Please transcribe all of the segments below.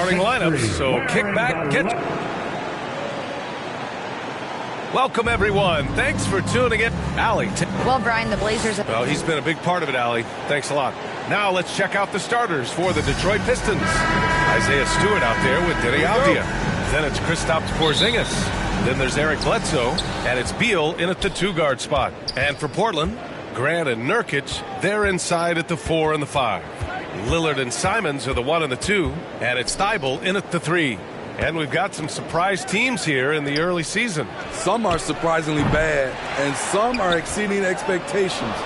starting lineups, so kick back, get... Welcome, everyone. Thanks for tuning in. Allie. Well, Brian, the Blazers... Well, he's been a big part of it, Allie. Thanks a lot. Now let's check out the starters for the Detroit Pistons. Isaiah Stewart out there with Deni Avdija. Then it's Kristaps Porzingis. Then there's Eric Bledsoe. And it's Beal in at the 2-guard spot. And for Portland, Grant and Nurkic, they're inside at the 4 and the 5. Lillard and Simons are the 1 and the 2. And it's Thibault in at the 3. And we've got some surprise teams here in the early season. Some are surprisingly bad, and some are exceeding expectations.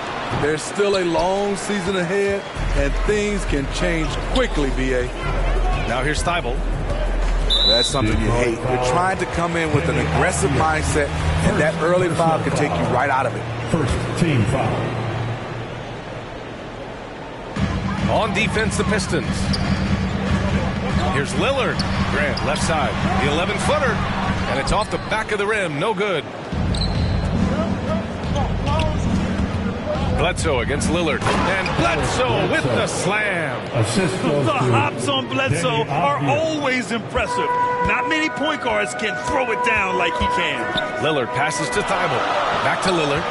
There's still a long season ahead, and things can change quickly, B.A. Now here's Thibault. That's something you hate. You're trying to come in with an aggressive mindset, and that early foul can take you right out of it. First team foul. On defense, the Pistons. Here's Lillard. Grant, left side. The 11-footer. And it's off the back of the rim. No good. Bledsoe against Lillard. And Bledsoe with the slam. The hops on Bledsoe are always impressive. Not many point guards can throw it down like he can. Lillard passes to Thibault. Back to Lillard.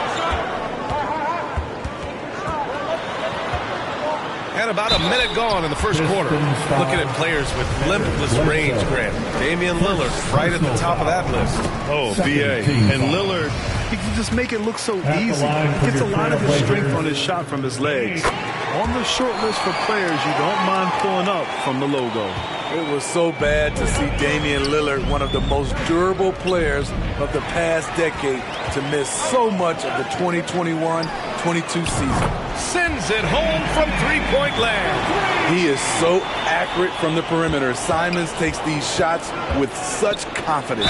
And about a minute gone in the first quarter. Looking at players with limitless range, Grant. Damian Lillard right at the top of that list. Oh, B.A. And Lillard, he can just make it look so easy. He gets a lot of his strength on his shot from his legs. On the short list for players you don't mind pulling up from the logo. It was so bad to see Damian Lillard, one of the most durable players of the past decade, to miss so much of the 2021-22 season. Sends it home from three-point land. He is so accurate from the perimeter. Simons takes these shots with such confidence.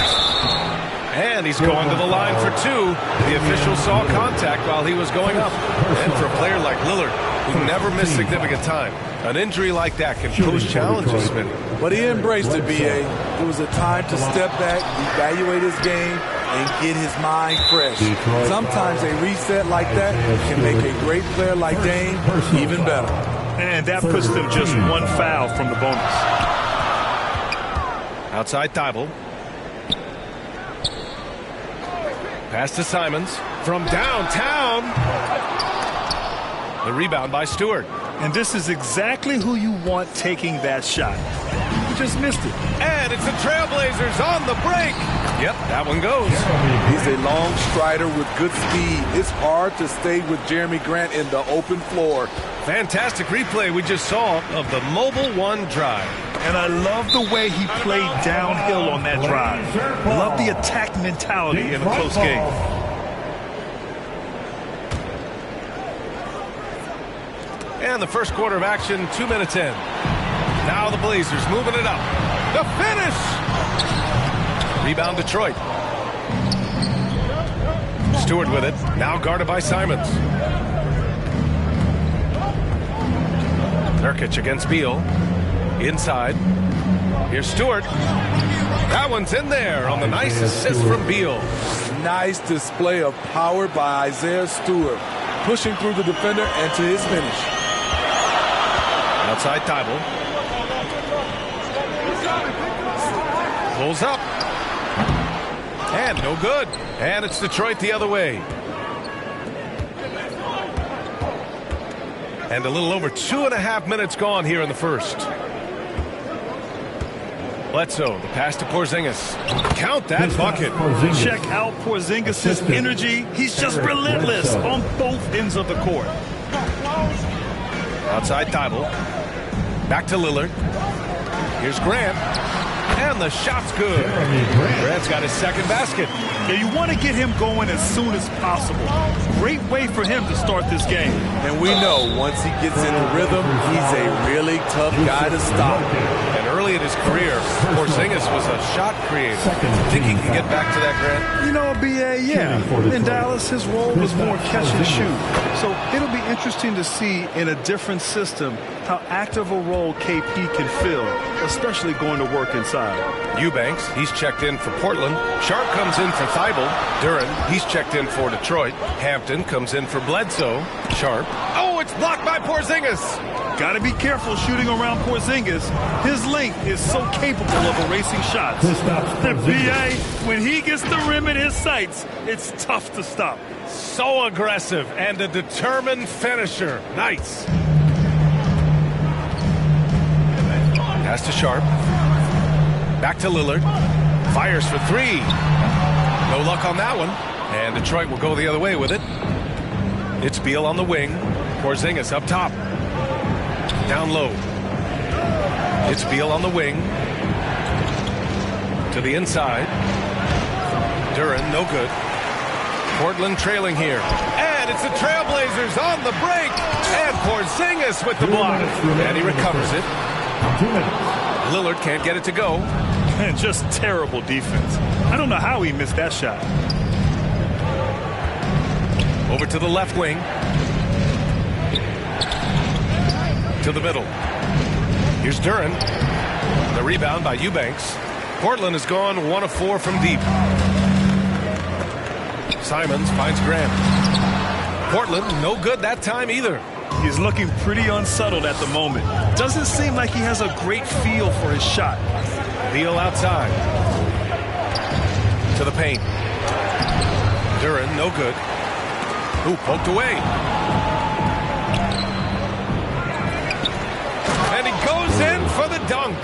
And he's going to the line for 2. The official saw contact while he was going up. And for a player like Lillard, who never missed significant time, an injury like that can pose challenges, Smitty. But he embraced it, B.A. It was a time to step back, evaluate his game, and get his mind fresh. Sometimes a reset like that can make a great player like Dame even better. And that puts them just 1 foul from the bonus. Outside Thibault. Pass to Simons from downtown. The rebound by Stewart. And this is exactly who you want taking that shot. He just missed it. And it's the Trailblazers on the break. Yep, that one goes. He's a long strider with good speed. It's hard to stay with Jeremy Grant in the open floor. Fantastic replay we just saw of the Mobile One drive. And I love the way he played downhill on that drive. Love the attack mentality in a close game. And the first quarter of action, 2 minutes in. Now the Blazers moving it up. The finish! Rebound Detroit. Stewart with it. Now guarded by Simons. Nurkic against Beal. Inside. Here's Stewart. That one's in there on the nice assist from Beal. Nice display of power by Isaiah Stewart. Pushing through the defender and to his finish. Outside Thibault. Pulls up. And no good. And it's Detroit the other way. And a little over 2.5 minutes gone here in the first. Bledsoe, the pass to Porzingis. Count that bucket. Check out Porzingis' energy. He's just relentless on both ends of the court. Outside Thibault. Back to Lillard. Here's Grant. And the shot's good. Grant's got his second basket. Yeah, you want to get him going as soon as possible. Great way for him to start this game. And we know once he gets in the rhythm, he's a really tough guy to stop. And early in his career, Porzingis was a shot creator. Think he can get back to that, Grant? You know, B.A., yeah. In Dallas, his role was more catch and shoot. So it'll be interesting to see in a different system how active a role KP can fill, especially going to work inside. Eubanks, he's checked in for Portland. Sharp comes in for Thibault. Duran, he's checked in for Detroit. Hampton comes in for Bledsoe. Sharp. Oh, it's blocked by Porzingis. Got to be careful shooting around Porzingis. His length is so capable of erasing shots. The BA, when he gets the rim in his sights, it's tough to stop. So aggressive and a determined finisher. Nice. Pass to Sharp. Back to Lillard. Fires for three. No luck on that one. And Detroit will go the other way with it. It's Beal on the wing. Porzingis up top. Down low. It's Beal on the wing. To the inside. Duran, no good. Portland trailing here. And it's the Trailblazers on the break. And Porzingis with the block. And he recovers it. Lillard can't get it to go. And just terrible defense. I don't know how he missed that shot. Over to the left wing. To the middle. Here's Duran. The rebound by Eubanks. Portland has gone 1 of 4 from deep. Simons finds Grant. Portland, no good that time either. He's looking pretty unsettled at the moment. Doesn't seem like he has a great feel for his shot. Beal outside. To the paint. Duran, no good. Ooh, poked away. And he goes in for the dunk.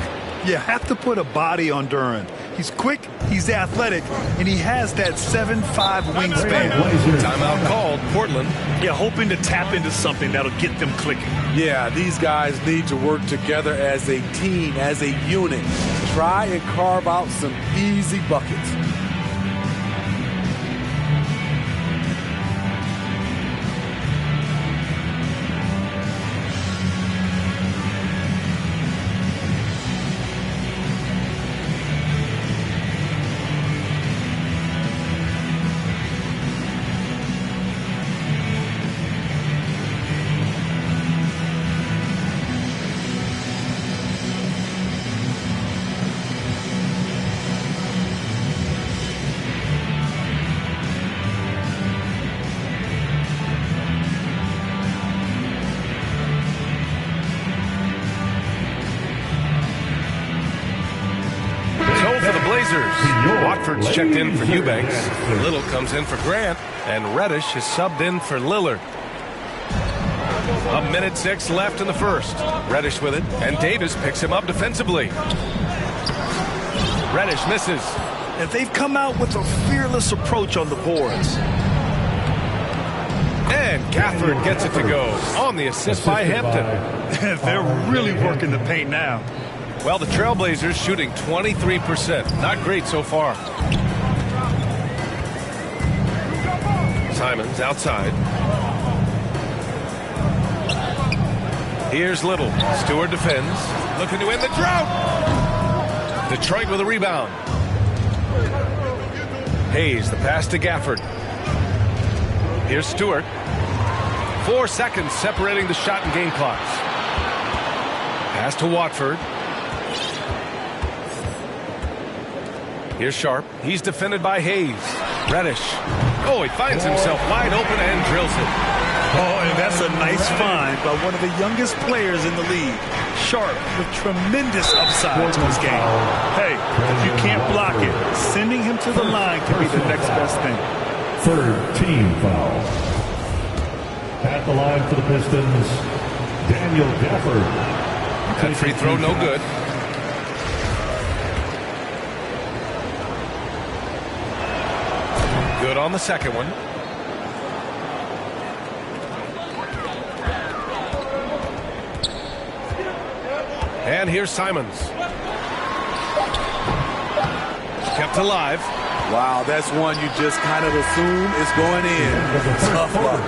You have to put a body on Duran. He's quick, he's athletic, and he has that 7'5" wingspan. Timeout called, Portland. Yeah, hoping to tap into something that'll get them clicking. Yeah, these guys need to work together as a team, as a unit. Try and carve out some easy buckets. Watford's checked in for Eubanks. Little comes in for Grant. And Reddish is subbed in for Lillard. 1:06 left in the first. Reddish with it. And Davis picks him up defensively. Reddish misses. And they've come out with a fearless approach on the boards. And Gafford gets it to go on the assist by Hampton. They're really working the paint now. Well, the Trailblazers shooting 23%. Not great so far. Simons outside. Here's Little. Stewart defends. Looking to end the drought. Detroit with a rebound. Hayes, the pass to Gafford. Here's Stewart. 4 seconds separating the shot and game clocks. Pass to Watford. Here's Sharp. He's defended by Hayes. Reddish. Oh, he finds himself wide open and drills it. Oh, and that's a nice find by one of the youngest players in the league. Sharp with tremendous upside to his game. Hey, if you can't block it, sending him to the line can be the next best thing. Third team foul. At the line for the Pistons, Daniel Gafford. That free throw no good. Good on the second one. And here's Simons. Kept alive. Wow, that's one you just kind of assume is going in. Tough luck.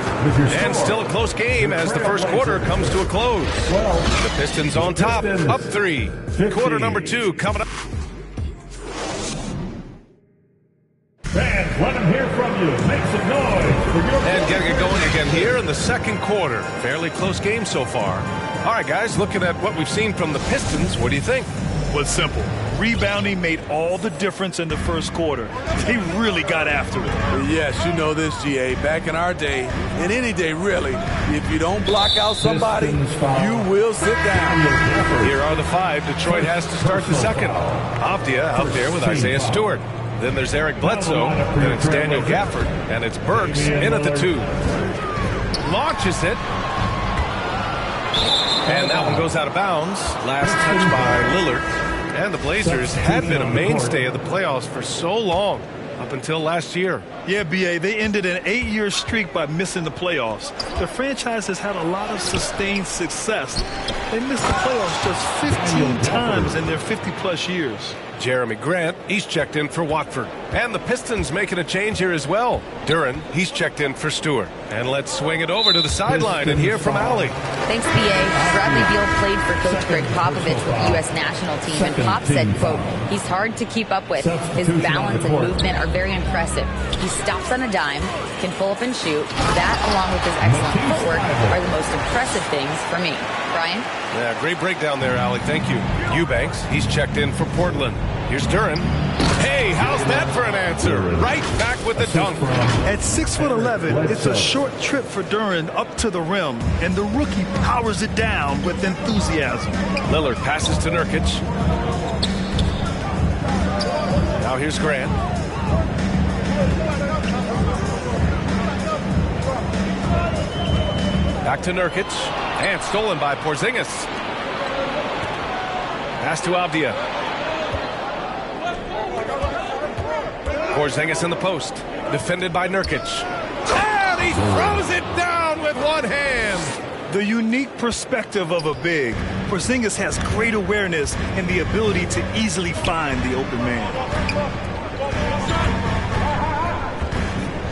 And still a close game as the first quarter comes to a close. The Pistons on top, up 3. Quarter number 2 coming up. Fans, let them hear from you. Make some noise for your... And getting it going again here in the second quarter. Fairly close game so far. All right, guys, looking at what we've seen from the Pistons, what do you think? was simple. Rebounding made all the difference in the first quarter. They really got after it. Yes, you know this, GA. Back in our day, and any day really, if you don't block out somebody, you will sit down. Here are the 5 Detroit has to start the second. Avdia out there with Isaiah Stewart. Then there's Eric Bledsoe. Then it's Daniel Gafford. And it's Burks in at the 2. Launches it. And that one goes out of bounds. Last touch by Lillard. And the Blazers had been a mainstay of the playoffs for so long, up until last year. Yeah, B.A., they ended an 8-year streak by missing the playoffs. The franchise has had a lot of sustained success. They missed the playoffs just 15 times in their 50-plus years. Jeremy Grant, he's checked in for Watford. And the Pistons making a change here as well. Duran, he's checked in for Stewart. And let's swing it over to the sideline and hear from Allie. Thanks, B.A. Bradley Beal played for Coach Greg Popovich with the U.S. national team, and Pop said, quote, he's hard to keep up with. His balance and movement are very impressive. He stops on a dime, can pull up and shoot. That, along with his excellent footwork, are the most impressive things for me. Brian? Yeah, great breakdown there, Allie. Thank you. Eubanks, he's checked in for Portland. Here's Duran. Hey, how's that for an answer? Right back with the dunk. At 6'11", it's a short trip for Duran up to the rim, and the rookie powers it down with enthusiasm. Lillard passes to Nurkic. Now here's Grant. Back to Nurkic. And stolen by Porzingis. Pass to Avdia. Porzingis in the post. Defended by Nurkic. And he throws it down with one hand. The unique perspective of a big. Porzingis has great awareness and the ability to easily find the open man.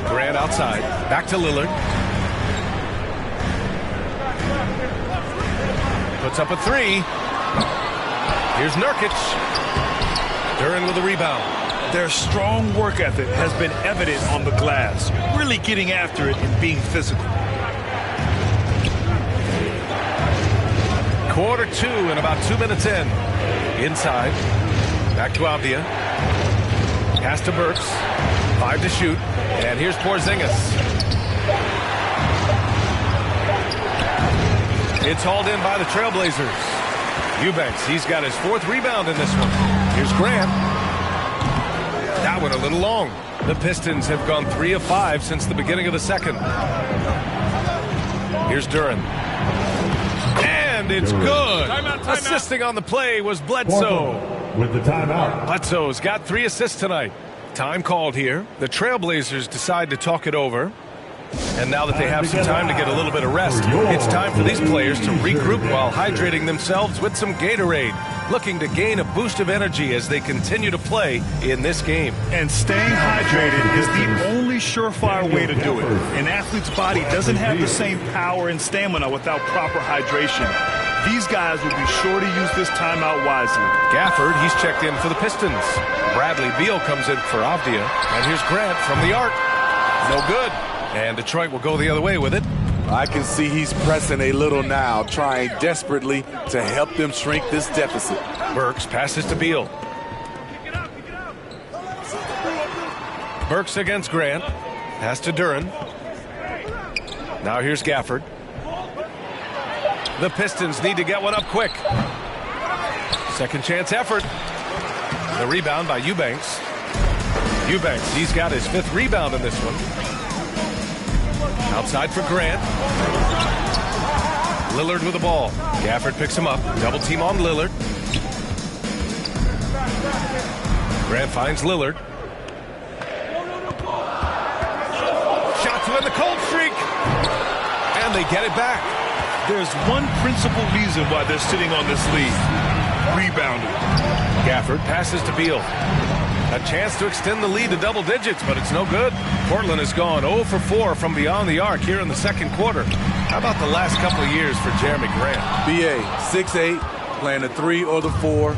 Grant outside. Back to Lillard. Puts up a 3. Here's Nurkic. Duran with a rebound. Their strong work ethic has been evident on the glass, really getting after it and being physical. Quarter 2 and about 2 minutes in. Inside. Back to Avdia. Pass to Burks. 5 to shoot. And here's Porzingis. It's hauled in by the Trailblazers. Eubanks, he's got his 4th rebound in this one. Here's Grant. That one a little long. The Pistons have gone 3 of 5 since the beginning of the second. Here's Duran. And it's good. Assisting on the play was Bledsoe. With the timeout. Bledsoe's got 3 assists tonight. Time called here. The Trailblazers decide to talk it over. And now that they have some time to get a little bit of rest, it's time for these players to regroup while hydrating themselves with some Gatorade, looking to gain a boost of energy as they continue to play in this game. And staying hydrated is the only surefire way to do it. An athlete's body doesn't have the same power and stamina without proper hydration. These guys will be sure to use this timeout wisely. Gafford, he's checked in for the Pistons. Bradley Beal comes in for Avdia. And here's Grant from the arc. No good. And Detroit will go the other way with it. I can see he's pressing a little now, trying desperately to help them shrink this deficit. Burks passes to Beal. Burks against Grant. Pass to Duran. Now here's Gafford. The Pistons need to get one up quick. Second chance effort. The rebound by Eubanks. Eubanks, he's got his 5th rebound in this one. Outside for Grant. Lillard with the ball. Gafford picks him up. Double team on Lillard. Grant finds Lillard. Shot to end the cold streak. And they get it back. There's one principal reason why they're sitting on this lead. Rebounding. Gafford passes to Beal. A chance to extend the lead to double digits, but it's no good. Portland has gone 0 for 4 from beyond the arc here in the second quarter. How about the last couple of years for Jeremy Grant? BA, 6'8", playing the 3 or the 4.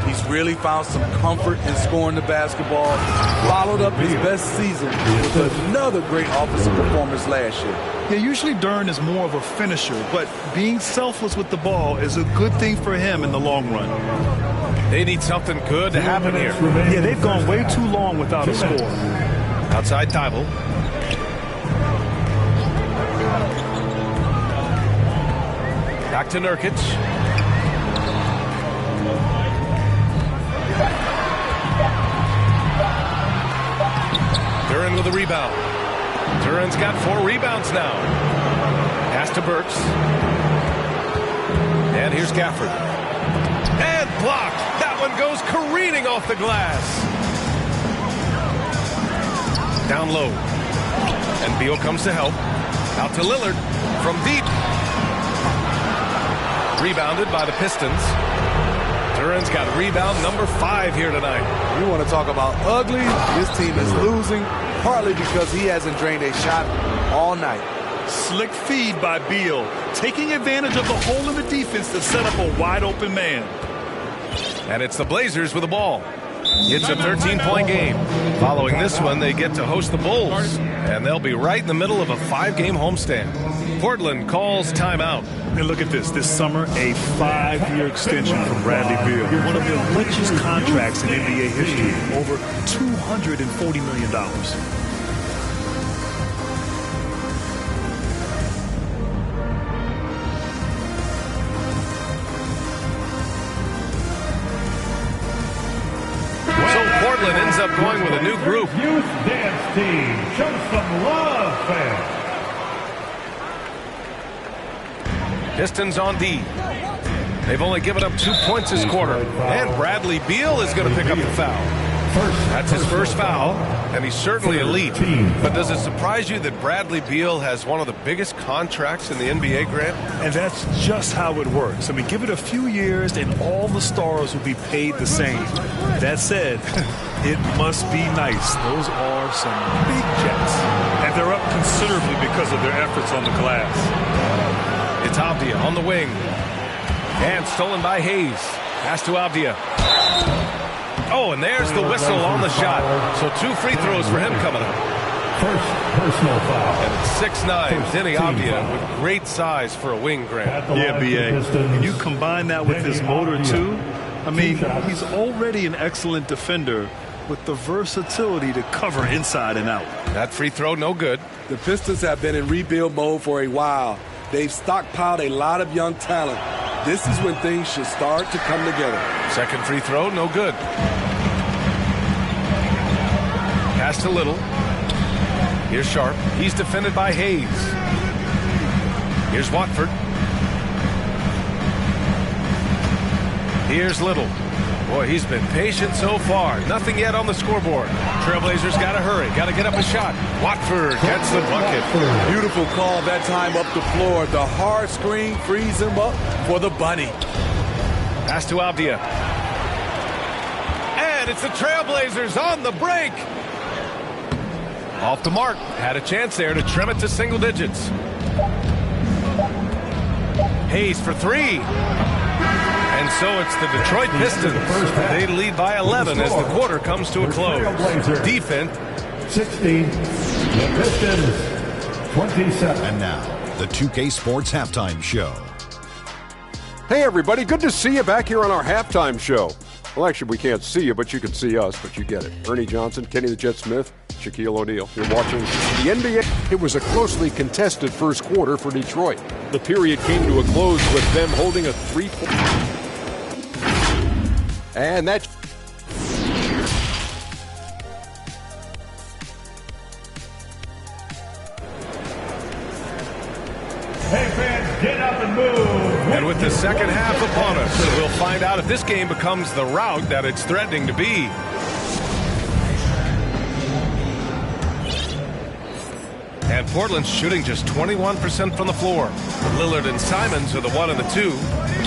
He's really found some comfort in scoring the basketball. Followed up his best season with another great offensive performance last year. Yeah, usually Duran is more of a finisher, but being selfless with the ball is a good thing for him in the long run. They need something good to happen here. Yeah, they've gone way too long without a score. Outside Thibault. Back to Nurkic. Duran with a rebound. Duran's got 4 rebounds now. Pass to Burks. And here's Gafford. And blocked. That one goes careening off the glass. Down low. And Beal comes to help. Out to Lillard from deep. Rebounded by the Pistons. Duran's got rebound number 5 here tonight. You want to talk about ugly? This team is losing, partly because he hasn't drained a shot all night. Slick feed by Beal, taking advantage of the hole in the defense to set up a wide-open man. And it's the Blazers with the ball. It's a 13-point game. Following this one, they get to host the Bulls, and they'll be right in the middle of a 5-game homestand. Portland calls timeout. And look at this. This summer, a 5-year extension from Bradley Beal. One of the richest contracts in NBA history. Over $240 million. Portland ends up going with a new group. Youth dance team. Show some love, fans. Pistons on D. They've only given up 2 points this quarter. And Bradley Beal is going to pick up the foul. That's his first foul, and he's certainly elite. But does it surprise you that Bradley Beal has one of the biggest contracts in the NBA, Grant? And that's just how it works. I mean, give it a few years and all the stars will be paid the same. That said, it must be nice. Those are some big checks. And they're up considerably because of their efforts on the glass. It's Avdia on the wing. And stolen by Hayes. Pass to Avdia. Oh, and there's the whistle on the shot. So 2 free throws for him coming up. First personal foul. And it's 6'9", Denny Avdia with great size for a wing, Grant. Yeah, B.A. And you combine that with his motor, too. I mean, he's already an excellent defender with the versatility to cover inside and out. That free throw, no good. The Pistons have been in rebuild mode for a while. They've stockpiled a lot of young talent. This is when things should start to come together. Second free throw, no good. Pass to Little. Here's Sharp. He's defended by Hayes. Here's Watford. Here's Little. Boy, he's been patient so far. Nothing yet on the scoreboard. Trailblazers got to hurry. Got to get up a shot. Watford gets the bucket. Beautiful call that time up the floor. The hard screen frees him up for the bunny. Pass to Avdia. And it's the Trailblazers on the break. Off the mark. Had a chance there to trim it to single digits. Hayes for 3. And so it's the Detroit Pistons. They lead by 11 as the quarter comes to a close. Defense. 16. The Pistons. 27. And now, the 2K Sports Halftime Show. Hey, everybody. Good to see you back here on our halftime show. Well, actually, we can't see you, but you can see us, but you get it. Ernie Johnson, Kenny the Jet Smith, Shaquille O'Neal. You're watching the NBA. It was a closely contested first quarter for Detroit. The period came to a close with them holding a 3-point. And that. Hey, fans, get up and move. And with the second half upon us, we'll find out if this game becomes the rout that it's threatening to be. And Portland's shooting just 21% from the floor. Lillard and Simons are the 1 and the 2.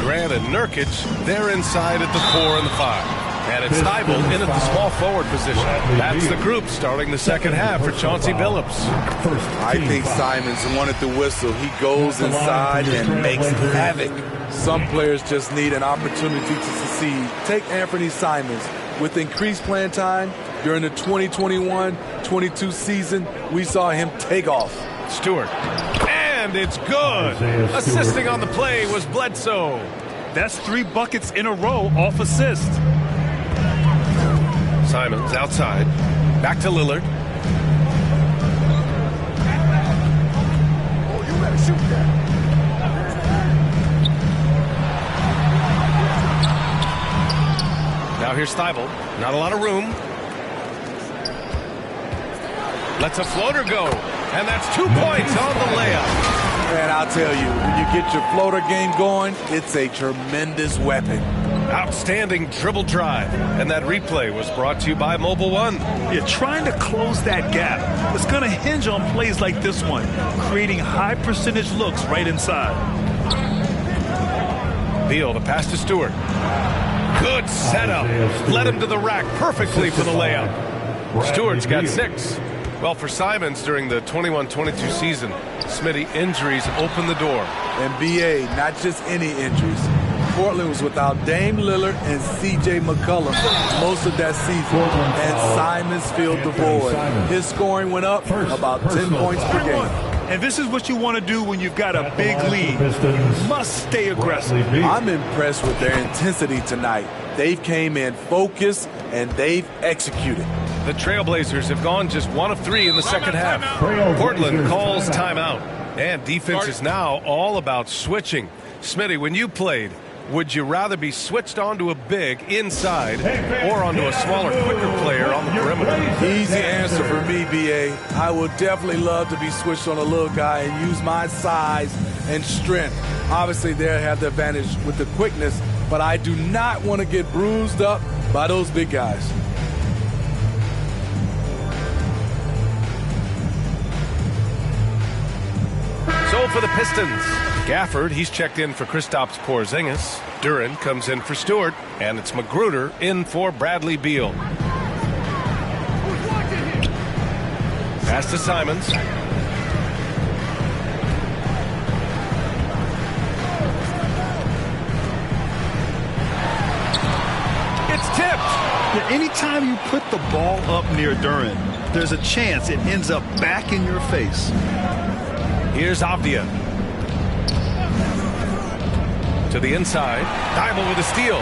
Grant and Nurkic, they're inside at the 4 and the 5. And it's Thibault in at the small forward position. That's the group starting the second half for Chauncey Billups. I think Simons wanted the whistle. He goes inside and makes havoc. Some players just need an opportunity to succeed. Take Anthony Simons. With increased playing time during the 2021-22 season, we saw him take off. Stewart. And it's good. Assisting on the play was Bledsoe. That's 3 buckets in a row off assist. Simons outside. Back to Lillard. Oh, you better shoot that. Now here's Thibault. Not a lot of room. Lets a floater go. And that's 2 points on the layup. Man, I'll tell you, when you get your floater game going, it's a tremendous weapon. Outstanding dribble drive. And that replay was brought to you by Mobile One. Yeah, trying to close that gap. It's going to hinge on plays like this one, creating high percentage looks right inside. Beal, the pass to Stewart. Good setup. Led him to the rack perfectly for the layup. Stewart's got 6. Well, for Simons during the 21-22 season, Smitty, injuries opened the door. And BA, not just any injuries. Portland was without Dame Lillard and C.J. McCollum most of that season, and Simons filled the void. His scoring went up about 10 points per game. And this is what you want to do when you've got a big lead. You must stay aggressive. I'm impressed with their intensity tonight. They've came in focused, and they've executed. The Trailblazers have gone just 1 of 3 in the second half. Portland calls timeout. And defense is now all about switching. Smitty, when you played, would you rather be switched onto a big inside or onto a smaller, quicker player on the perimeter? Easy answer for me, B.A. I would definitely love to be switched on a little guy and use my size and strength. Obviously, they'll have the advantage with the quickness, but I do not want to get bruised up by those big guys. So for the Pistons, Gafford, he's checked in for Kristaps Porzingis. Duren comes in for Stewart, and it's Magruder in for Bradley Beal. Pass to Simons. It's tipped. Yeah, anytime you put the ball up near Duren, there's a chance it ends up back in your face. Here's Avdia. To the inside. Thibault with a steal.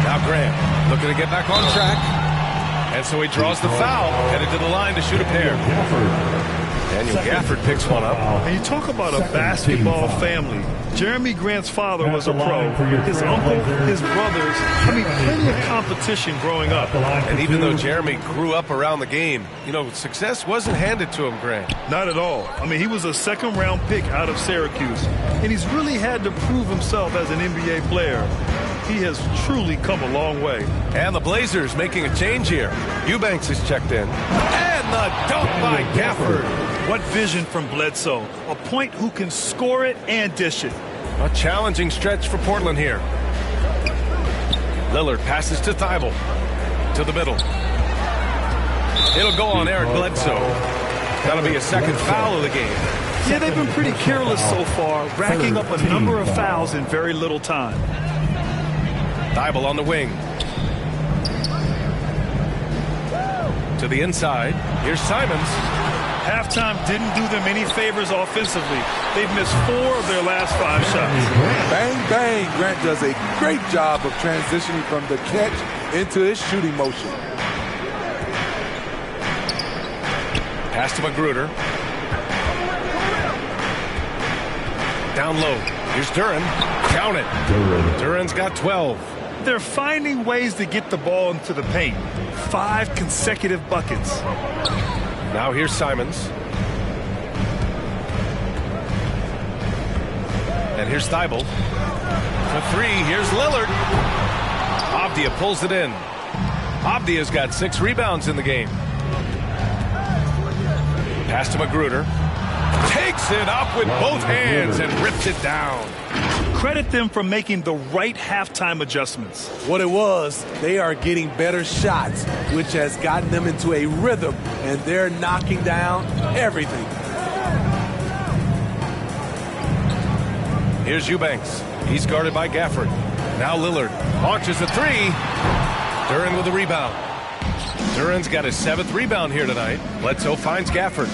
Now Grant looking to get back on track. And so he draws the foul, headed to the line to shoot a pair. Daniel Gafford picks one up. And you talk about a basketball family. Jeremy Grant's father was a pro. His uncle, his brothers, plenty of competition growing up. And even though Jeremy grew up around the game, success wasn't handed to him, Grant. Not at all. He was a second-round pick out of Syracuse. And he's really had to prove himself as an NBA player. He has truly come a long way. And the Blazers making a change here. Eubanks is checked in. And the dunk by Gafford. What vision from Bledsoe. A point who can score it and dish it. A challenging stretch for Portland here. Lillard passes to Thibault. To the middle. It'll go on Eric Bledsoe. That'll be a second foul of the game. Yeah, they've been pretty careless so far, racking up a number of fouls in very little time. Thibault on the wing. To the inside. Here's Simons. Halftime didn't do them any favors offensively. They've missed 4 of their last 5 shots. Bang, bang. Grant does a great job of transitioning from the catch into his shooting motion. Pass to Magruder. Down low. Here's Duren. Count it. Duren's got 12. They're finding ways to get the ball into the paint. 5 consecutive buckets. Now here's Simons. And here's Thibault. For 3, here's Lillard. Avdia pulls it in. Avdia's got 6 rebounds in the game. Pass to Magruder. Takes it up with both hands and rips it down. Credit them for making the right halftime adjustments. What it was, they are getting better shots, which has gotten them into a rhythm, and they're knocking down everything. Here's Eubanks. He's guarded by Gafford. Now Lillard launches a 3. Duren with the rebound. Duren's got his 7th rebound here tonight. Bledsoe finds Gafford.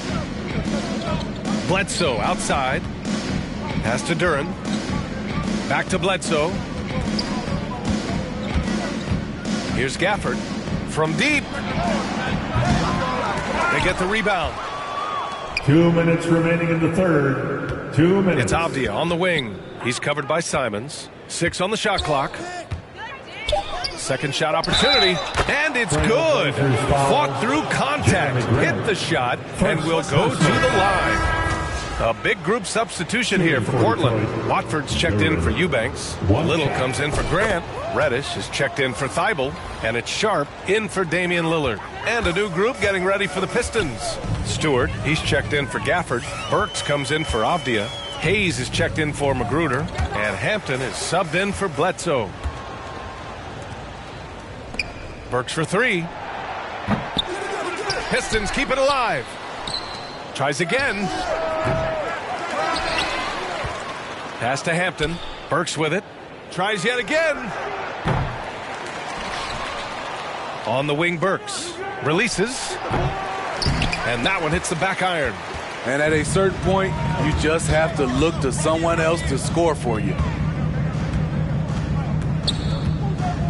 Bledsoe outside. Pass to Duren. Back to Bledsoe. Here's Gafford from deep. They get the rebound. 2 minutes remaining in the third. 2 minutes. It's Avdia on the wing. He's covered by Simons. 6 on the shot clock. Second shot opportunity, and it's good. Fought through contact, hit the shot, and will go to the line. A big group substitution here for Portland. Watford's checked in for Eubanks. Little comes in for Grant. Reddish is checked in for Thibault. And it's Sharp in for Damian Lillard. And a new group getting ready for the Pistons. Stewart, he's checked in for Gafford. Burks comes in for Avdia. Hayes is checked in for Magruder. And Hampton is subbed in for Bledsoe. Burks for 3. Pistons keep it alive. Tries again. Pass to Hampton. Burks with it. Tries yet again. On the wing, Burks. Releases. And that one hits the back iron. And at a certain point, you just have to look to someone else to score for you.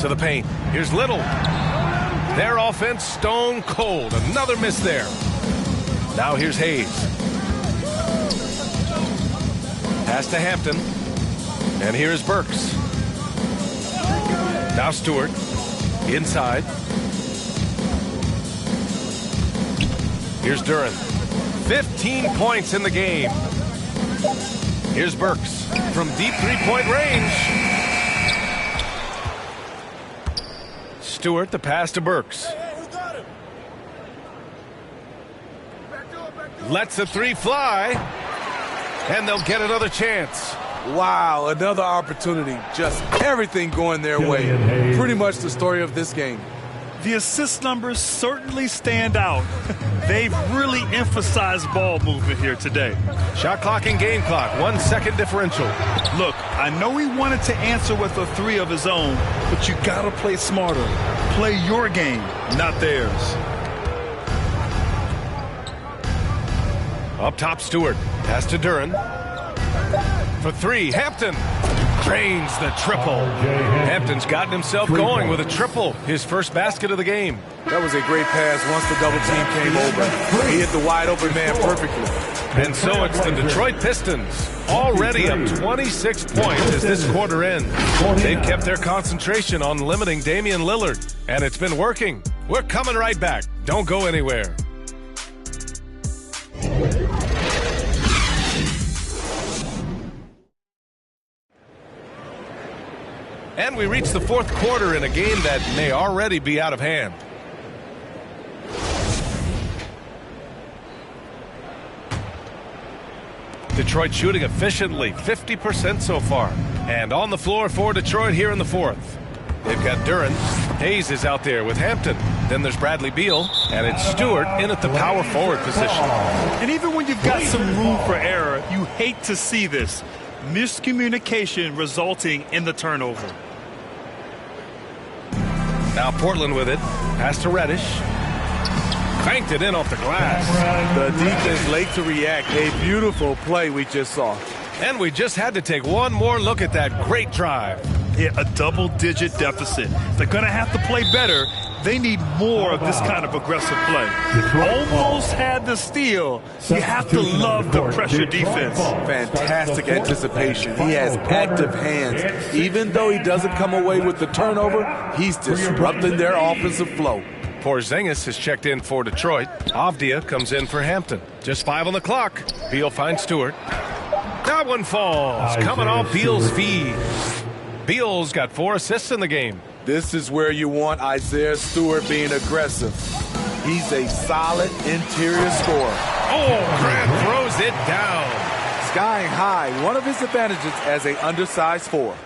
To the paint. Here's Little. Their offense stone cold. Another miss there. Now here's Hayes. Pass to Hampton. And here's Burks. Now Stewart. Inside. Here's Duran. 15 points in the game. Here's Burks from deep three-point range. Stewart, the pass to Burks. Lets the 3 fly. And they'll get another chance. Wow, another opportunity. Just everything going their way. Pretty much the story of this game. The assist numbers certainly stand out. They've really emphasized ball movement here today. Shot clock and game clock, 1 second differential. Look, I know he wanted to answer with a 3 of his own, but you gotta play smarter. Play your game, not theirs. Up top, Stewart. Pass to Duran. For 3, Hampton. Drains the triple. Hampton's gotten himself going with a triple. His first basket of the game. That was a great pass once the double team came over. He hit the wide open man perfectly. And so it's the Detroit Pistons. Already up 26 points as this quarter ends. They've kept their concentration on limiting Damian Lillard. And it's been working. We're coming right back. Don't go anywhere. And we reach the fourth quarter in a game that may already be out of hand. Detroit shooting efficiently, 50% so far. And on the floor for Detroit here in the fourth. They've got Duran. Hayes is out there with Hampton. Then there's Bradley Beal. And it's Stewart in at the power forward position. And even when you've got some room for error, you hate to see this. Miscommunication resulting in the turnover. Now Portland with it. Pass to Reddish. Banked it in off the glass. The defense late to react. A beautiful play we just saw. And we just had to take one more look at that great drive. Yeah, a double-digit deficit. They're going to have to play better. They need more of this kind of aggressive play. Almost had the steal. You have to love the pressure defense. Fantastic anticipation. He has active hands. Even though he doesn't come away with the turnover, he's disrupting their offensive flow. Porzingis is checked in for Detroit. Avdia comes in for Hampton. Just 5 on the clock. Beal finds Stewart. That one falls. Coming off Beal's feed. Beal's got 4 assists in the game. This is where you want Isaiah Stewart being aggressive. He's a solid interior scorer. Oh, Grant throws it down. Skying high, one of his advantages as an undersized 4.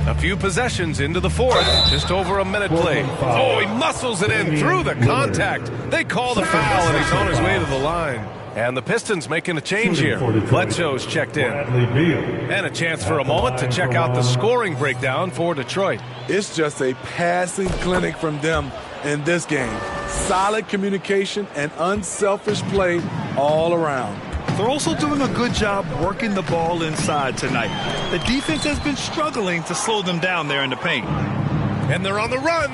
A few possessions into the fourth. Just over a minute played. Oh, he muscles it in through the contact. They call the foul, and he's on his way to the line. And the Pistons making a change here. Bledsoe's checked in. And a chance for a moment to check out the scoring breakdown for Detroit. It's just a passing clinic from them in this game. Solid communication and unselfish play all around. They're also doing a good job working the ball inside tonight. The defense has been struggling to slow them down there in the paint. And they're on the run.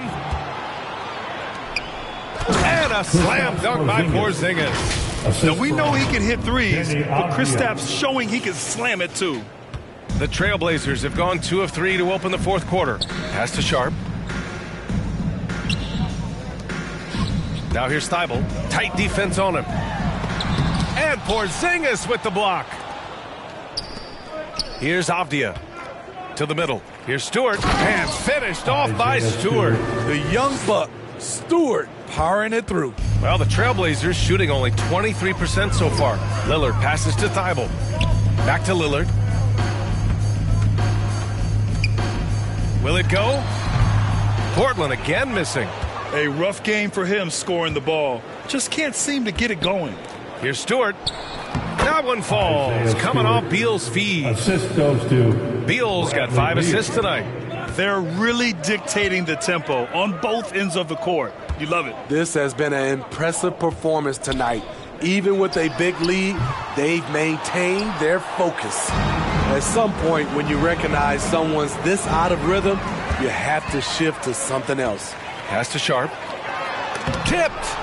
And a slam dunk by Porzingis. Now, we know he can hit threes, but Kristaps showing he can slam it too. The Trailblazers have gone 2 of 3 to open the fourth quarter. Pass to Sharp. Now here's Thibault. Tight defense on him. And Porzingis with the block. Here's Avdia to the middle. Here's Stewart. And finished off by Stewart. The young buck, Stewart, powering it through. Well, the Trailblazers shooting only 23% so far. Lillard passes to Thibault. Back to Lillard. Will it go? Portland again missing. A rough game for him scoring the ball. Just can't seem to get it going. Here's Stewart. That one falls. Coming off Beal's feed. Assist goes to Beal's got 5 assists tonight. They're really dictating the tempo on both ends of the court. You love it. This has been an impressive performance tonight. Even with a big lead, they've maintained their focus. At some point, when you recognize someone's this out of rhythm, you have to shift to something else. Pass to Sharp. Tipped.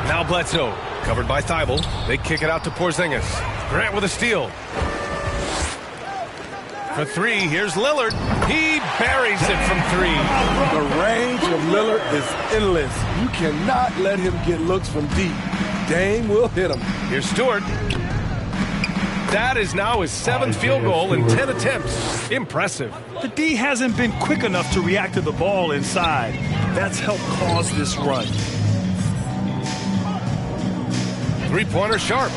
Now Bledsoe. Covered by Thibault. They kick it out to Porzingis. Grant with a steal. For 3, here's Lillard. He buries it from 3. The range of Lillard is endless. You cannot let him get looks from deep. Dame will hit him. Here's Stewart. That is now his 7th field goal in 10 attempts. Impressive. The D hasn't been quick enough to react to the ball inside. That's helped cause this run. Three-pointer Sharp.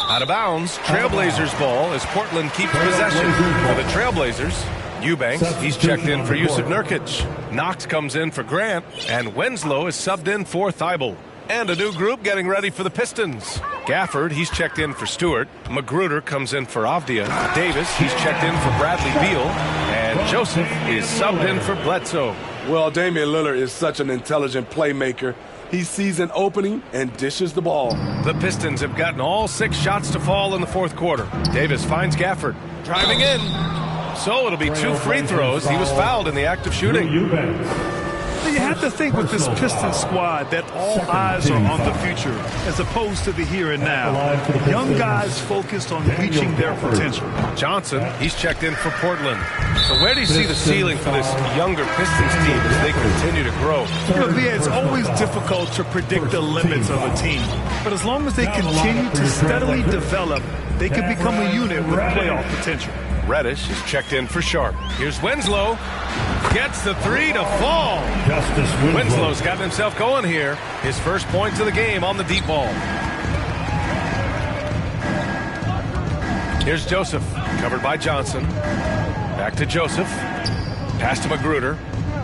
Out of bounds. Trailblazers ball as Portland keeps possession. For the Trailblazers, Eubanks, he's checked in for Yusuf Nurkic. Knox comes in for Grant, and Winslow is subbed in for Thibault. And a new group getting ready for the Pistons. Gafford, he's checked in for Stewart. Magruder comes in for Avdia. Davis, he's checked in for Bradley Beal. And Joseph is subbed in for Bledsoe. Well, Damian Lillard is such an intelligent playmaker. He sees an opening and dishes the ball. The Pistons have gotten all 6 shots to fall in the fourth quarter. Davis finds Gafford. Driving in. So it'll be 2 free throws. He was fouled in the act of shooting. You have to think with this Pistons squad that all eyes are on the future as opposed to the here and now. Young guys focused on reaching their potential. Johnson, he's checked in for Portland. So where do you see the ceiling for this younger Pistons team as they continue to grow? It's always difficult to predict the limits of a team. But as long as they continue to steadily develop, they can become a unit with playoff potential. Reddish is checked in for Sharp. Here's Winslow. Gets the 3 to fall. Winslow's got himself going here. His first points of the game on the deep ball. Here's Joseph. Covered by Johnson. Back to Joseph. Pass to Magruder.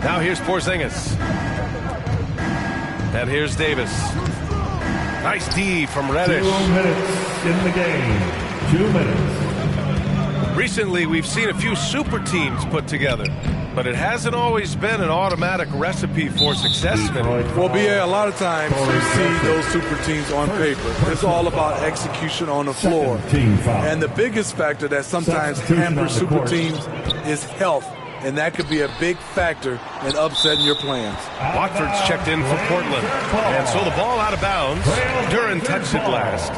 Now here's Porzingis. And here's Davis. Nice D from Reddish. 2 minutes in the game. 2 minutes. Recently, we've seen a few super teams put together, but it hasn't always been an automatic recipe for success. Well, BA, a lot of times you see those super teams on paper. It's all about execution on the floor. And the biggest factor that sometimes hampers super teams is health. And that could be a big factor in upsetting your plans. Watford's checked in for Portland. And so the ball out of bounds. Duran touched it last.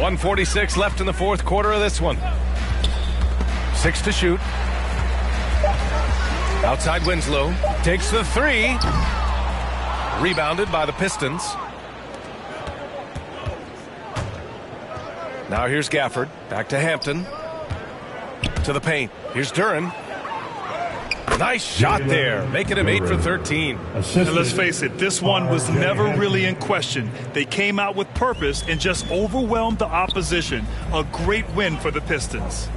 .146 left in the fourth quarter of this one. 6 to shoot. Outside Winslow. Takes the 3. Rebounded by the Pistons. Now here's Gafford. Back to Hampton. To the paint. Here's Duran. Nice shot there, making him 8 for 13. And let's face it, this one was never really in question. They came out with purpose and just overwhelmed the opposition. A great win for the Pistons.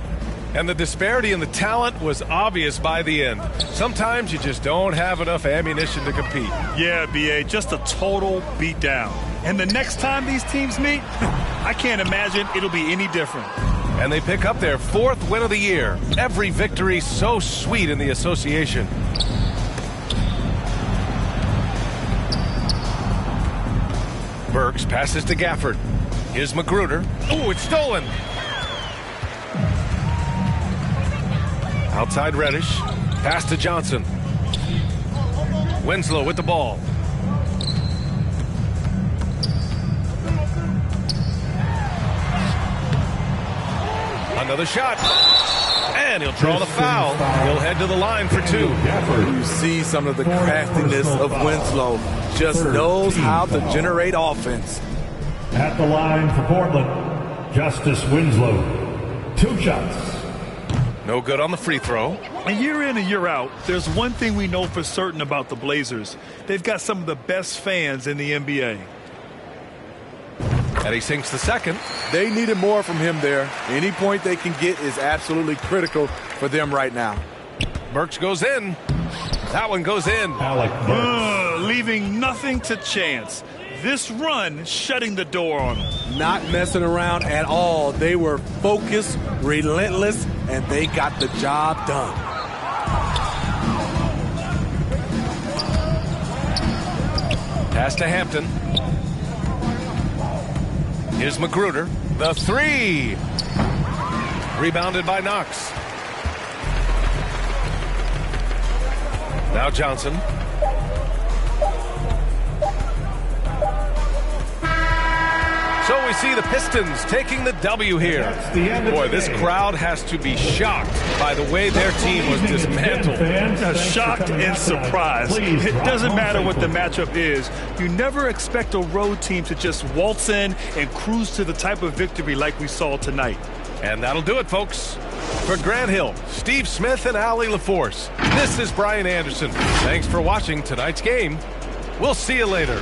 And the disparity in the talent was obvious by the end. Sometimes you just don't have enough ammunition to compete. Yeah, BA, just a total beatdown. And the next time these teams meet, I can't imagine it'll be any different. And they pick up their 4th win of the year. Every victory so sweet in the association. Burks passes to Gafford. Here's Magruder. Oh, it's stolen. Outside Reddish. Pass to Johnson. Winslow with the ball. Another shot. And he'll draw the foul. He'll head to the line for 2. You see some of the craftiness of Winslow. Just knows how to generate offense. At the line for Portland, Justice Winslow. 2 shots. No good on the free throw. And year in and year out, there's one thing we know for certain about the Blazers. They've got some of the best fans in the NBA. And he sinks the second. They needed more from him there. Any point they can get is absolutely critical for them right now. Burks goes in. That one goes in. Alec Burks. Leaving nothing to chance. This run shutting the door on them. Not messing around at all. They were focused, relentless, and they got the job done. Pass to Hampton. Here's Magruder. The 3. Rebounded by Knox. Now Johnson. So we see the Pistons taking the W here. Boy, this crowd has to be shocked by the way their team was dismantled. Shocked and surprised. It doesn't matter what the matchup is. You never expect a road team to just waltz in and cruise to the type of victory like we saw tonight. And that'll do it, folks. For Grant Hill, Steve Smith, and Allie LaForce, this is Brian Anderson. Thanks for watching tonight's game. We'll see you later.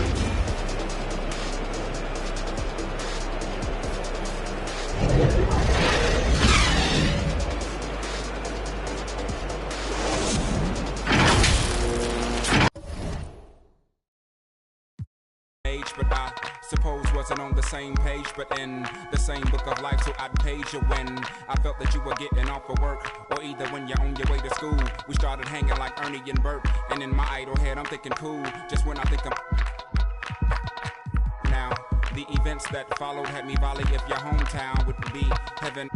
But I suppose wasn't on the same page, but in the same book of life, so I'd page you when I felt that you were getting off of work, or either when you're on your way to school. We started hanging like Ernie and Bert, and in my idle head I'm thinking cool, just when I think I'm now. The events that followed had me volley if your hometown would be heaven.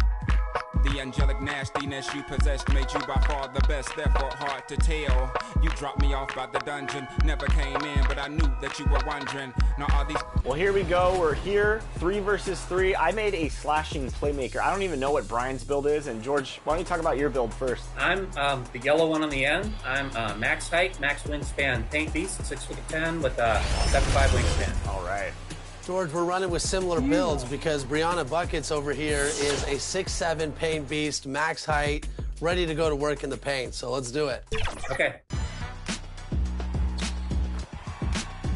The angelic nastiness you possessed made you by far the best, therefore hard to tell. You dropped me off by the dungeon, never came in, but I knew that you were wondering. Now are these... Well, here we go. We're here, 3 versus 3. I made a slashing playmaker. I don't even know what Brian's build is. And George, why don't you talk about your build first? I'm the yellow one on the end. I'm max height, max wingspan, paint beast, 6'10" with a 7'5" wingspan. All right. George, we're running with similar builds because Brianna Buckets over here is a 6'7" paint beast, max height, ready to go to work in the paint. So let's do it. Okay.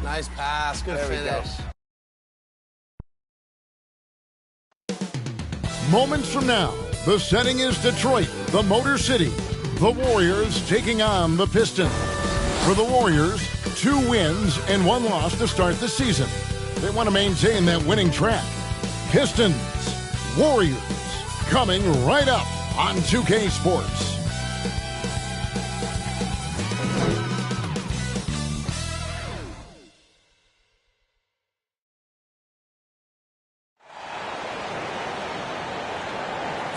Nice pass, good finish. Moments from now, the setting is Detroit, the Motor City. The Warriors taking on the Pistons. For the Warriors, 2 wins and 1 loss to start the season. They want to maintain that winning track. Pistons, Warriors, coming right up on 2K Sports.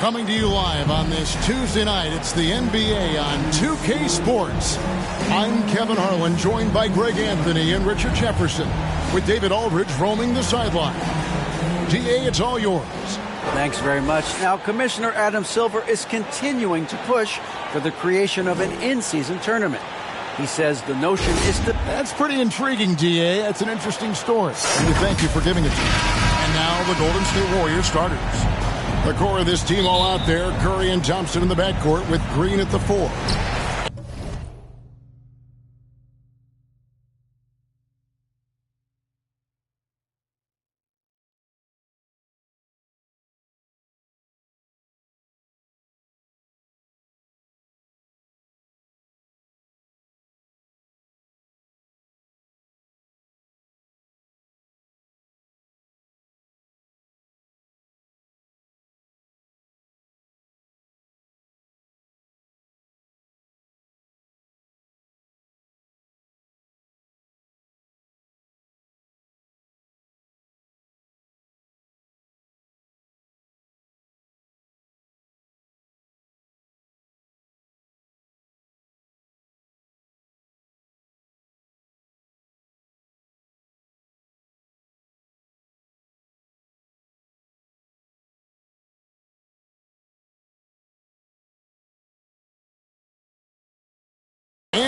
Coming to you live on this Tuesday night, it's the NBA on 2K Sports. I'm Kevin Harlan, joined by Greg Anthony and Richard Jefferson, with David Aldridge roaming the sideline. DA, it's all yours. Thanks very much. Now, Commissioner Adam Silver is continuing to push for the creation of an in-season tournament. He says the notion is to... That's pretty intriguing, DA. That's an interesting story. And we thank you for giving it to us. And now the Golden State Warriors starters. The core of this team all out there, Curry and Thompson in the backcourt with Green at the 4.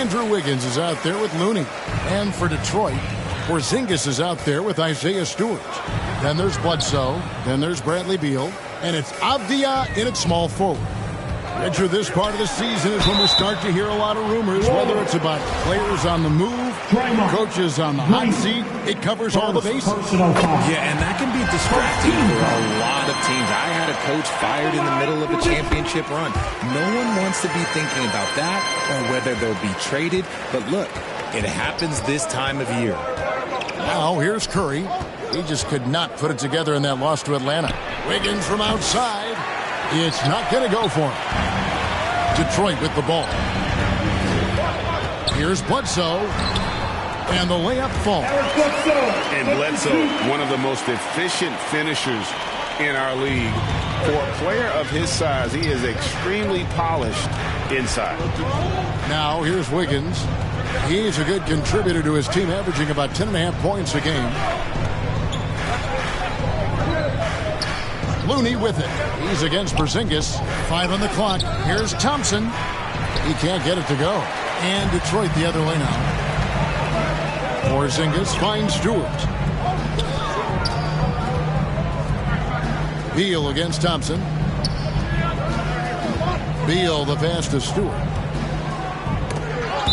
Andrew Wiggins is out there with Looney. And for Detroit, Porzingis is out there with Isaiah Stewart. Then there's Bledsoe. Then there's Bradley Beal. And it's Avdia in at small forward. Enter this part of the season is when we start to hear a lot of rumors, whether it's about players on the move, coaches on the hot seat. It covers all the bases. Yeah, and that can be distracting for a lot of teams. I had a coach fired in the middle of a championship run. No one wants to be thinking about that or whether they'll be traded. But look, it happens this time of year. Now here's Curry. He just could not put it together in that loss to Atlanta. Wiggins from outside. It's not going to go for him. Detroit with the ball. Here's Bledsoe. And the layup falls. And Bledsoe, one of the most efficient finishers in our league. For a player of his size, he is extremely polished inside. Now here's Wiggins. He's a good contributor to his team, averaging about 10.5 points a game. Looney with it. He's against Porzingis. 5 on the clock. Here's Thompson. He can't get it to go. And Detroit the other way now. Porzingis finds Stewart. Beal against Thompson. Beal the pass to Stewart.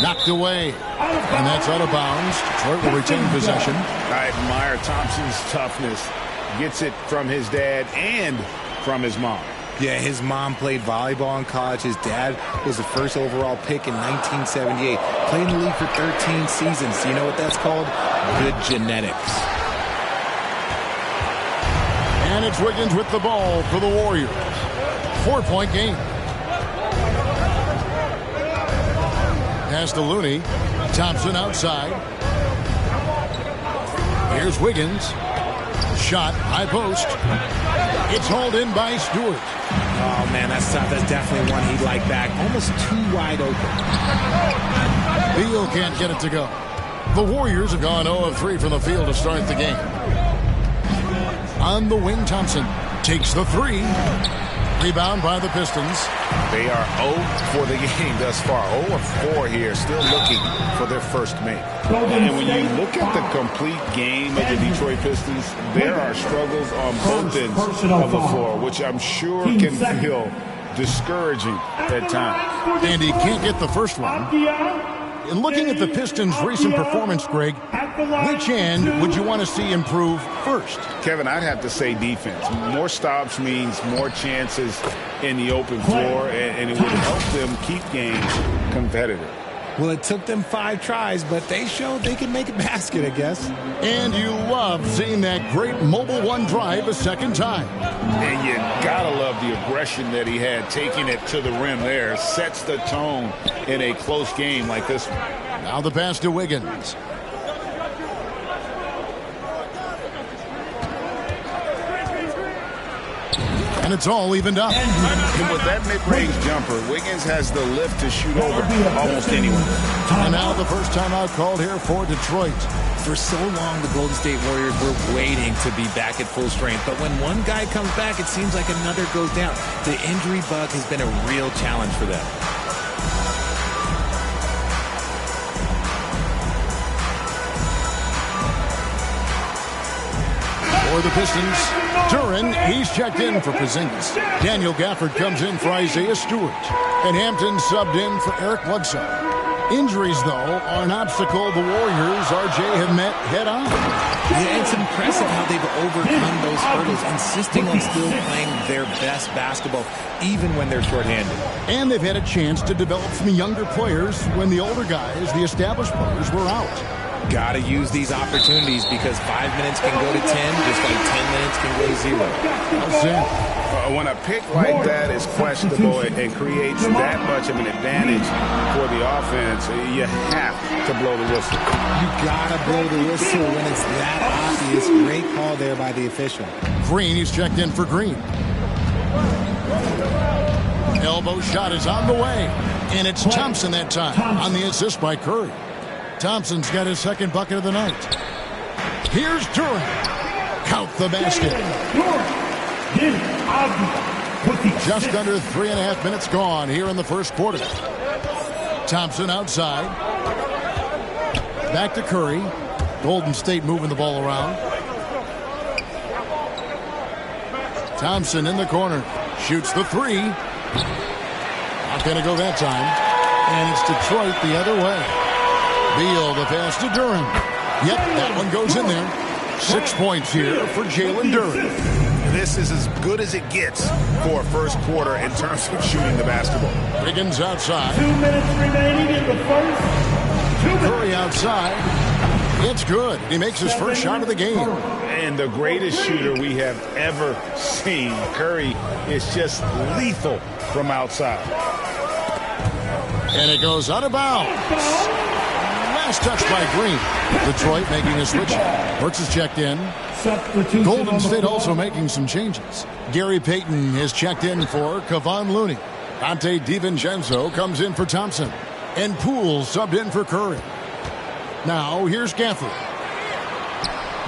Knocked away. And that's out of bounds. Detroit will retain possession. I admire Thompson's toughness. Gets it from his dad and from his mom. Yeah, his mom played volleyball in college. His dad was the first overall pick in 1978. Played in the league for 13 seasons. You know what that's called? Good genetics. And it's Wiggins with the ball for the Warriors. 4-point game. Pass to Looney. Thompson outside. Here's Wiggins. Shot, high post. It's hauled in by Stewart. Oh, man, that's tough. That's definitely one he'd like back. Almost too wide open. Beal can't get it to go. The Warriors have gone 0 of 3 from the field to start the game. On the wing, Thompson takes the 3. Rebound by the Pistons. They are 0 for the game thus far. 0 of 4 here, still looking for their first make. And when you look at the complete game of the Detroit Pistons, there are struggles on both ends of the floor, which I'm sure can feel discouraging at times. And he can't get the first one. In looking at the Pistons' recent performance, Greg, which end would you want to see improve first? Kevin, I'd have to say defense. More stops means more chances in the open floor, and it would help them keep games competitive. Well, it took them 5 tries, but they showed they could make a basket, I guess. And you love seeing that great mobile one drive a second time. And you gotta love the aggression that he had, taking it to the rim there. Sets the tone in a close game like this one. Now the pass to Wiggins. And it's all evened up. And with that mid-range jumper, Wiggins has the lift to shoot over almost anyone. And now the first timeout called here for Detroit. For so long, the Golden State Warriors were waiting to be back at full strength. But when one guy comes back, it seems like another goes down. The injury bug has been a real challenge for them. For the Pistons, Duran, he's checked in for Porzingis. Daniel Gafford comes in for Isaiah Stewart. And Hampton subbed in for Eric Bledsoe. Injuries, though, are an obstacle the Warriors, RJ, have met head-on. Yeah, it's impressive how they've overcome those hurdles, insisting on still playing their best basketball, even when they're shorthanded. And they've had a chance to develop some younger players when the older guys, the established players, were out. Got to use these opportunities because 5 minutes can go to 10, just like 10 minutes can go to 0. That's it. When a pick like that is questionable and creates that much of an advantage for the offense, you have to blow the whistle. You got to blow the whistle when it's that obvious. Great call there by the official. Green, he's checked in for Green. Elbow shot is on the way. And it's Thompson that time on the assist by Curry. Thompson's got his second bucket of the night. Here's Duran. Count the basket. Just under 3.5 minutes gone here in the first quarter. Thompson outside. Back to Curry. Golden State moving the ball around. Thompson in the corner. Shoots the three. Not going to go that time. And it's Detroit the other way. Beal, the pass to Duren. Yep, that one goes in there. 6 points here for Jalen Duren. This is as good as it gets for a first quarter in terms of shooting the basketball. Wiggins outside. 2 minutes remaining in the first. Curry outside. It's good. He makes his first shot of the game. And the greatest shooter we have ever seen. Curry is just lethal from outside. And it goes out of bounds. Last touch by Green. Detroit making a switch. Burks is checked in. Golden State also making some changes. Gary Payton is checked in for Kevon Looney. Dante DiVincenzo comes in for Thompson. And Poole subbed in for Curry. Now here's Gafford.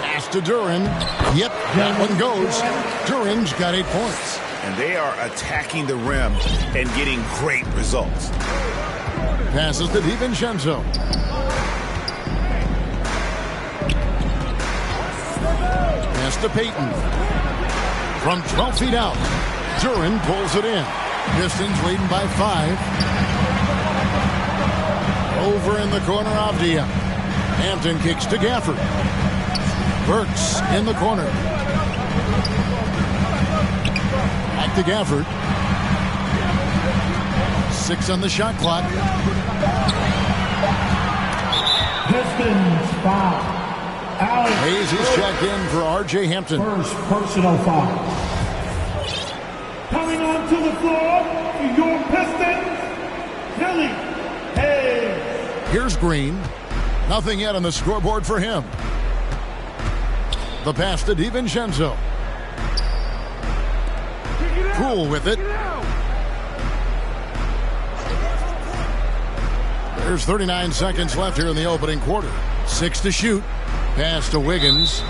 Pass to Duren. Yep, that one goes. Duren's got 8 points. And they are attacking the rim and getting great results. Passes to DiVincenzo. Pass to Payton. From 12 feet out. Duren pulls it in. Pistons leading by 5. Over in the corner, Avdia. Hampton kicks to Gafford. Burks in the corner. Back to Gafford. 6 on the shot clock. Pistons foul. Hayes is checked in for R.J. Hampton. First personal foul. Coming onto the floor, your Pistons, Kelly Hayes. Here's Green. Nothing yet on the scoreboard for him. The pass to DiVincenzo. Poole with it. There's 39 seconds left here in the opening quarter. 6 to shoot. Pass to Wiggins.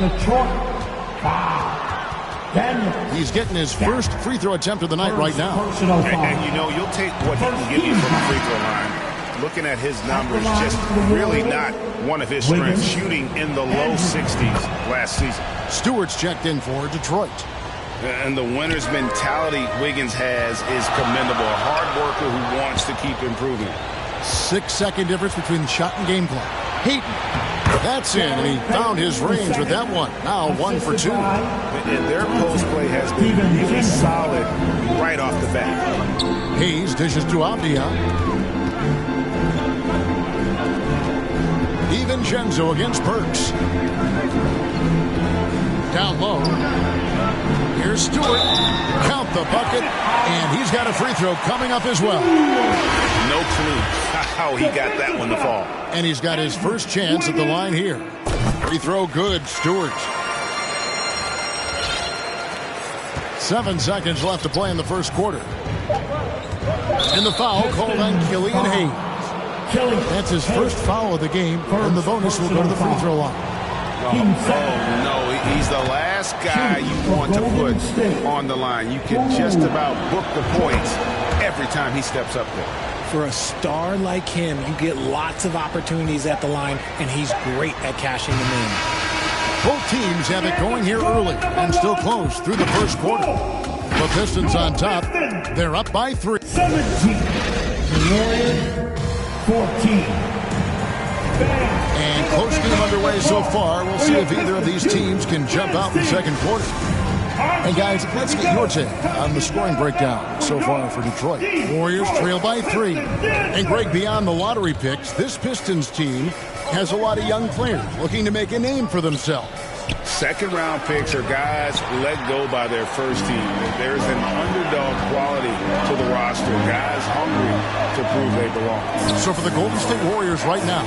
He's getting his first free throw attempt of the night right now. And you know, you'll take what he can give you from the free throw line. Looking at his numbers, just really not one of his strengths. Shooting in the low 60s last season. Stewart's checked in for Detroit. And the winner's mentality Wiggins has is commendable. A hard worker who wants to keep improving. 6-second difference between shot and game clock. Payton. That's in, and he found his range with that one. Now 1 for 2. And their post play has been really solid right off the bat. Hayes dishes to Avdia. DiVincenzo against Burks. Down low. Here's Stewart. Count the bucket, and he's got a free throw coming up as well. No clue how he got that one to fall. And he's got his first chance at the line here. Free throw good, Stewart. 7 seconds left to play in the first quarter. And the foul called on Killian Hayes. That's his first foul of the game, and the bonus will go to the free throw line. Oh, no, he's the last guy you want to put on the line. You can just about book the points every time he steps up there. For a star like him, you get lots of opportunities at the line, and he's great at cashing them in. Both teams have it going here early and still close through the first quarter. The Pistons on top. They're up by 3. 17. Warriors 14. And close game underway so far. We'll see if either of these teams can jump out in the second quarter. And guys, let's get your take on the scoring breakdown so far for Detroit. Warriors trail by 3. And Greg, beyond the lottery picks, this Pistons team has a lot of young players looking to make a name for themselves. Second-round picks are guys let go by their first team. There's an underdog quality to the roster. Guys hungry to prove they belong. So for the Golden State Warriors right now,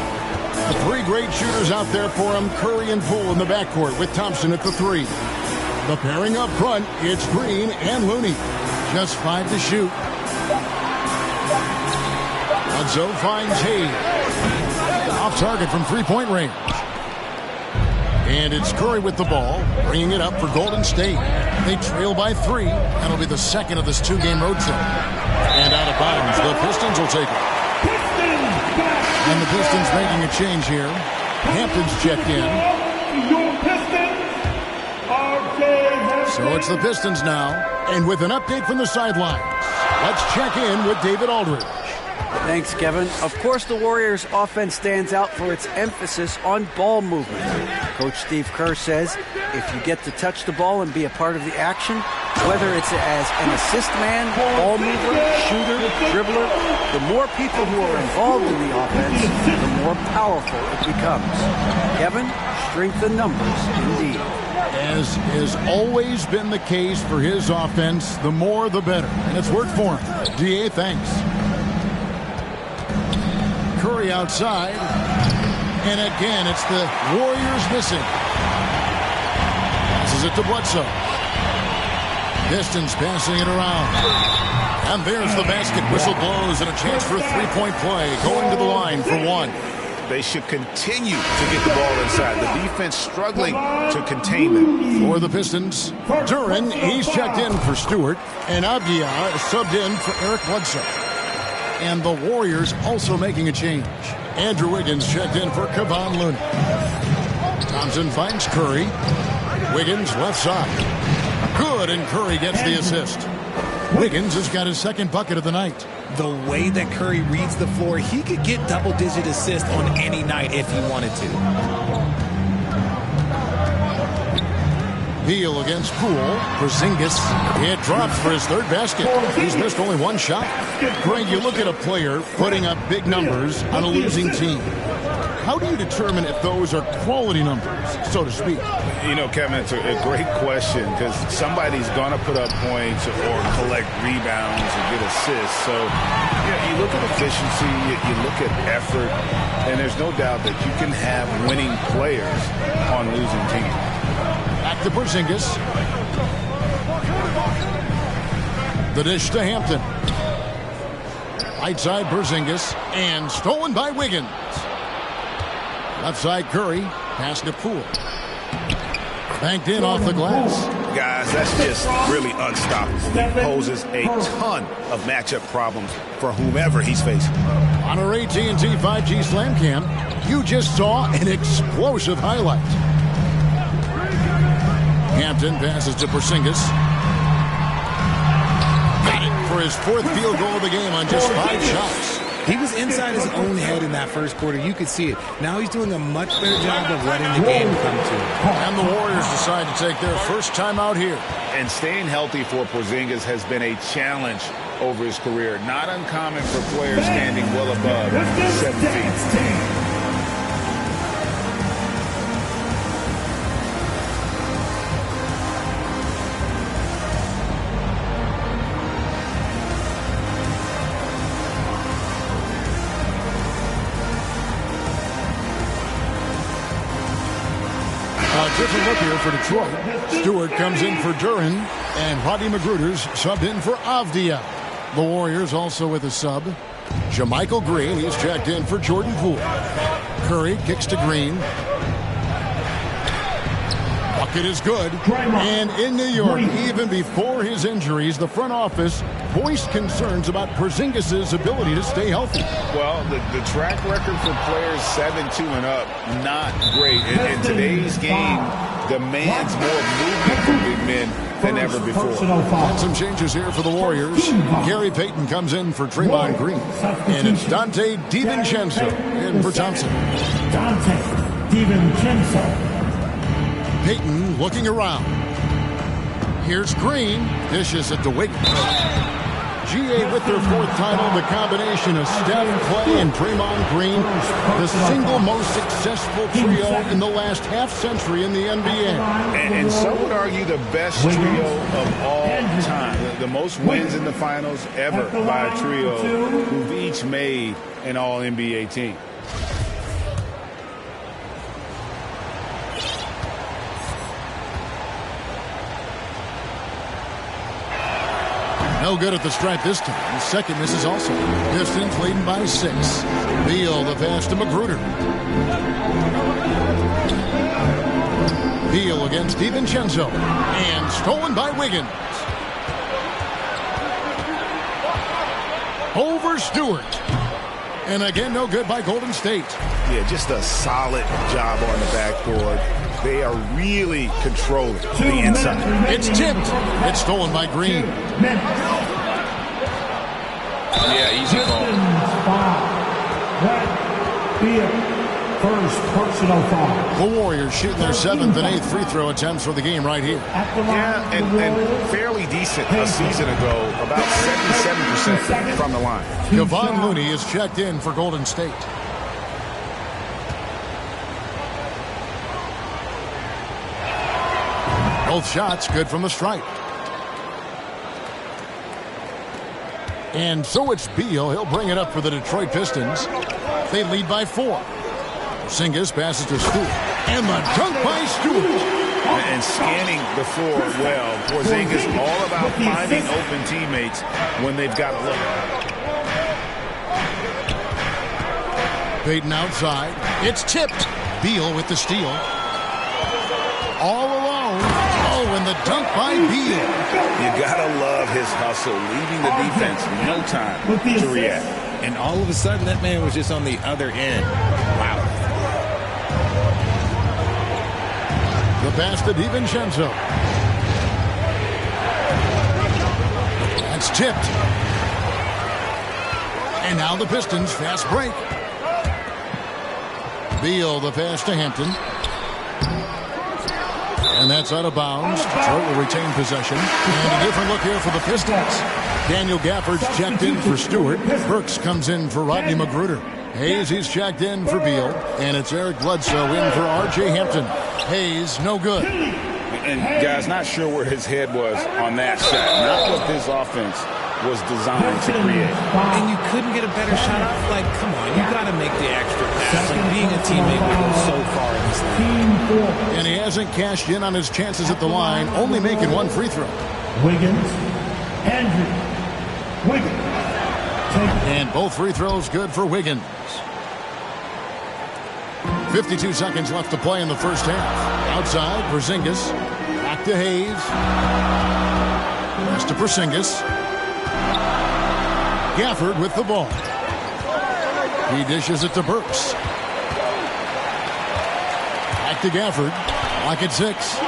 the 3 great shooters out there for them, Curry and Poole in the backcourt with Thompson at the 3. The pairing up front, it's Green and Looney. Just 5 to shoot. Bledsoe finds Hayes. Off target from 3-point range. And it's Curry with the ball, bringing it up for Golden State. They trail by 3. That'll be the second of this 2-game road trip. And out of bounds, the Pistons will take it. And the Pistons making a change here. Hampton's checked in. So it's the Pistons now. And with an update from the sidelines, let's check in with David Aldridge. Thanks, Kevin. Of course, the Warriors' offense stands out for its emphasis on ball movement. Coach Steve Kerr says if you get to touch the ball and be a part of the action, whether it's as an assist man, ball mover, shooter, dribbler, the more people who are involved in the offense, the more powerful it becomes. Kevin, strength in numbers, indeed. As has always been the case for his offense, the more the better. And it's worked for him. DA, thanks. Curry outside. And again, it's the Warriors missing. Passes it to Bledsoe. Pistons passing it around. And there's the basket. Whistle blows and a chance for a three-point play. Going to the line for one. They should continue to get the ball inside. The defense struggling to contain them. For the Pistons, Duran, he's checked in for Stewart. And Abdia subbed in for Eric Bledsoe. And the Warriors also making a change. Andrew Wiggins checked in for Kevon Looney. Thompson finds Curry. Wiggins left side. Good, and Curry gets the assist. Wiggins has got his second bucket of the night. The way that Curry reads the floor, he could get double-digit assists on any night if he wanted to. Heel against Poole. Porzingis. It drops for his third basket. He's missed only one shot. Greg, you look at a player putting up big numbers on a losing team. How do you determine if those are quality numbers, so to speak? You know, Kevin, it's a great question because somebody's going to put up points or collect rebounds or get assists. So, yeah, you look at efficiency, you look at effort, and there's no doubt that you can have winning players on losing teams. Back to Porzingis. The dish to Hampton. Right side Porzingis, and stolen by Wiggins. Left side Curry, pass to Poole. Banked in off the glass. Guys, that's just really unstoppable. He poses a ton of matchup problems for whomever he's facing. On our AT&T 5G Slam Cam, you just saw an explosive highlight. Hampton passes to Porzingis. Got it for his fourth field goal of the game on just 5 shots. He was inside his own head in that first quarter. You could see it. Now he's doing a much better job of letting the game come to him. And the Warriors decide to take their first time out here. And staying healthy for Porzingis has been a challenge over his career. Not uncommon for players standing well above 7 feet. Different look here for Detroit. Stewart comes in for Duran, and Rodney Magruder's subbed in for Avdia. The Warriors also with a sub. JaMychal Green, he's checked in for Jordan Poole. Curry kicks to Green. Bucket is good. And in New York, even before his injuries, the front office voiced concerns about Porzingis' ability to stay healthy. Well, the track record for players 7-2 and up, not great. In today's game, demands more movement from big men than ever before. And some changes here for the Warriors. Gary Payton comes in for Draymond Green. And it's Dante DiVincenzo in for Thompson. Dante DiVincenzo. Payton looking around. Here's Green. Dishes it to Wiggins. GA with their fourth title, the combination of Steph, Clay, and Draymond Green, the single most successful trio in the last half-century in the NBA. And some would argue the best trio of all time. The most wins in the finals ever by a trio who've each made an All-NBA team. No good at the stripe this time. The second misses also. Pistons leading by 6. Beal the pass to Magruder. Beal against DiVincenzo. And stolen by Wiggins. Over Stewart. And again, no good by Golden State. Yeah, just a solid job on the backboard. They are really controlling the inside. It's tipped. It's stolen by Green. Yeah, easy call. First personal foul. The Warriors shooting their 7th and 8th free throw attempts for the game right here. Yeah, and fairly decent a season ago, about 77% from the line. Kevon Looney is checked in for Golden State. Both shots good from the stripe. And so it's Beal. He'll bring it up for the Detroit Pistons. They lead by 4. Porzingis passes to Stewart. And the dunk by Stewart. And scanning the floor well. Porzingis all about finding open teammates when they've got a look. Payton outside. It's tipped. Beal with the steal. All alone. Oh, and the dunk by Beal. You gotta love his hustle, leaving the defense no time to react. And all of a sudden, that man was just on the other end. Wow. The pass to DiVincenzo. That's tipped. And now the Pistons fast break. Beal the pass to Hampton. And that's out of bounds. Detroit will retain possession. And a different look here for the Pistons. Daniel Gafford's checked in for Stewart. Burks comes in for Rodney Magruder. Hayes, he's checked in for Beal. And it's Eric Bledsoe in for R.J. Hampton. Hayes, no good. And guys, not sure where his head was on that shot. Not what this offense was designed to create. And you couldn't get a better shot off? Like, come on, you got to make the extra pass. Like, being a teammate will go so far in this league. And he hasn't cashed in on his chances at the line, only making 1 free throw. Wiggins. Andrew. Wiggins. And both free throws good for Wiggins. 52 seconds left to play in the first half. Outside, Porzingis. Back to Hayes. Pass to Porzingis. Gafford with the ball. He dishes it to Burks. Back to Gafford. Lock at 6.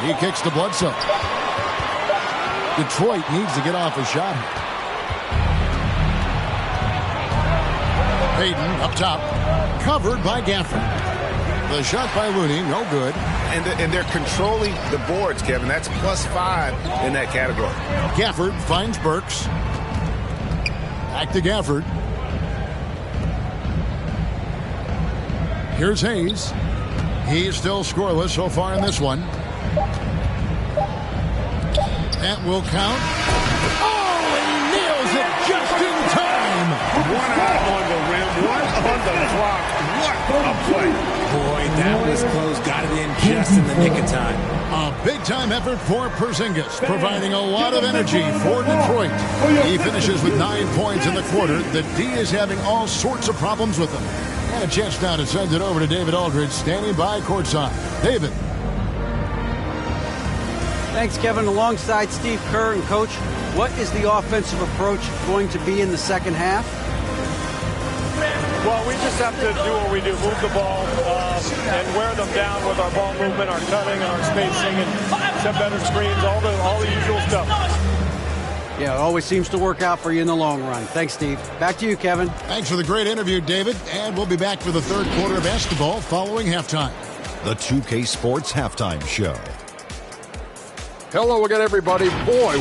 He kicks to Bledsoe. Detroit needs to get off a shot. Payton up top. Covered by Gafford. The shot by Looney, no good. And they're controlling the boards, Kevin. That's +5 in that category. Gafford finds Burks. Back to Gafford. Here's Hayes. He's still scoreless so far in this one. That will count. Oh, and he nails it just in time. One out on the rim, one on the clock. What a play. Boy, that was close. Got it in just in the nick of time. A big-time effort for Porzingis, providing a lot of energy for Detroit. He finishes with 9 points in the quarter. The D is having all sorts of problems with him. And a chance now to send it over to David Aldridge, standing by courtside. David. Thanks, Kevin. Alongside Steve Kerr and Coach, what is the offensive approach going to be in the second half? Well, we just have to do what we do, move the ball and wear them down with our ball movement, our cutting, and our spacing, and set better screens, all the usual stuff. Yeah, it always seems to work out for you in the long run. Thanks, Steve. Back to you, Kevin. Thanks for the great interview, David. And we'll be back for the third quarter of basketball following halftime. The 2K Sports Halftime Show. Hello again, everybody. Boy,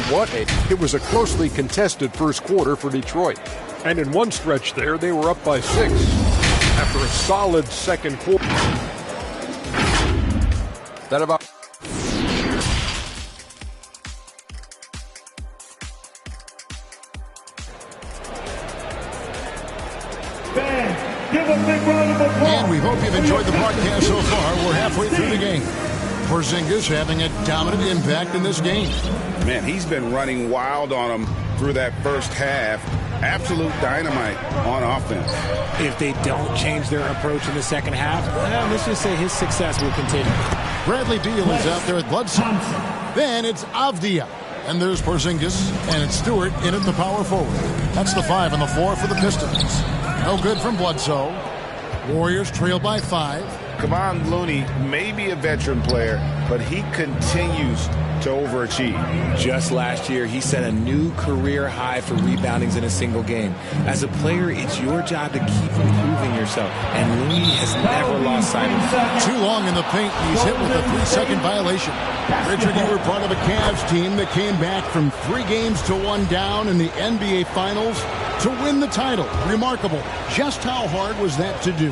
it was a closely contested first quarter for Detroit. And in one stretch there, they were up by 6 after a solid second quarter. That about... Give a big round of applause. And we hope you've enjoyed the broadcast so far. We're halfway through the game. Porzingis having a dominant impact in this game. Man, he's been running wild on them through that first half. Absolute dynamite on offense. If they don't change their approach in the second half, let's just say his success will continue. Bradley Beal is out there at Bledsoe. Then it's Avdia. And there's Porzingis. And it's Stewart in at the power forward. That's the 5 and the 4 for the Pistons. No good from Bledsoe. Warriors trail by 5. Kevon Looney may be a veteran player, but he continues to overachieve. Just last year, he set a new career high for reboundings in a single game. As a player, it's your job to keep improving yourself, and Looney has never lost sight of that. Too long in the paint, he's hit with a 3-second violation. Richard, you were part of a Cavs team that came back from 3 games to 1 down in the NBA Finals to win the title. Remarkable. Just how hard was that to do?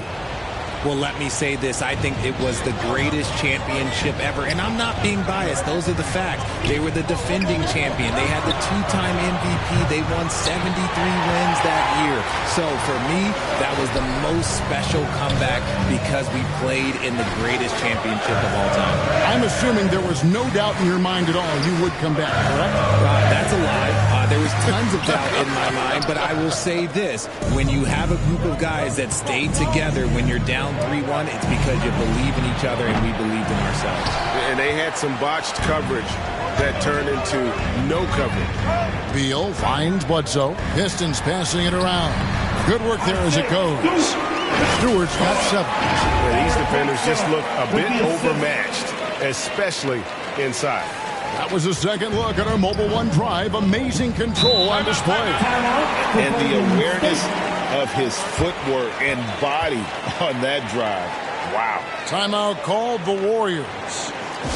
Well, let me say this. I think it was the greatest championship ever. And I'm not being biased. Those are the facts. They were the defending champion. They had the 2-time MVP. They won 73 wins that year. So for me, that was the most special comeback because we played in the greatest championship of all time. I'm assuming there was no doubt in your mind at all you would come back, correct? That's a lie. There was tons of doubt in my mind, but I will say this. When you have a group of guys that stay together when you're down 3-1, it's because you believe in each other and we believed in ourselves. And they had some botched coverage that turned into no coverage. Beal finds Bledsoe. Pistons passing it around. Good work there as it goes. Stewart's got 7. Yeah, these defenders just look a bit overmatched, especially inside. That was a second look at our Mobile One drive. Amazing control on display. And the awareness of his footwork and body on that drive. Wow. Timeout called the Warriors.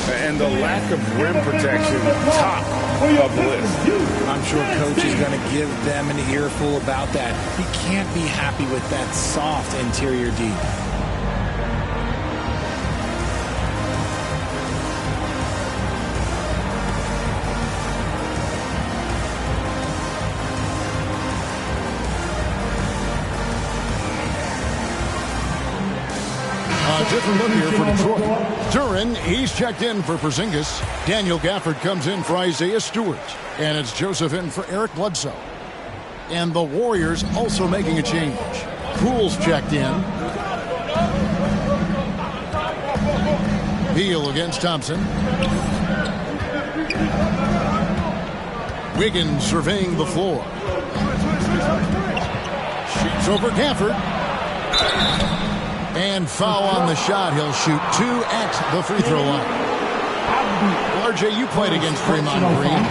And the lack of rim protection, top of the list. I'm sure Coach is going to give them an earful about that. He can't be happy with that soft interior D. Different look here for Detroit. Duran, he's checked in for Porzingis. Daniel Gafford comes in for Isaiah Stewart. And it's Joseph in for Eric Bledsoe. And the Warriors also making a change. Poole's checked in. Beal against Thompson. Wiggins surveying the floor. Shoots over Gafford. And foul on the shot. He'll shoot 2 at the free throw line. Well, RJ, you played against Draymond Green.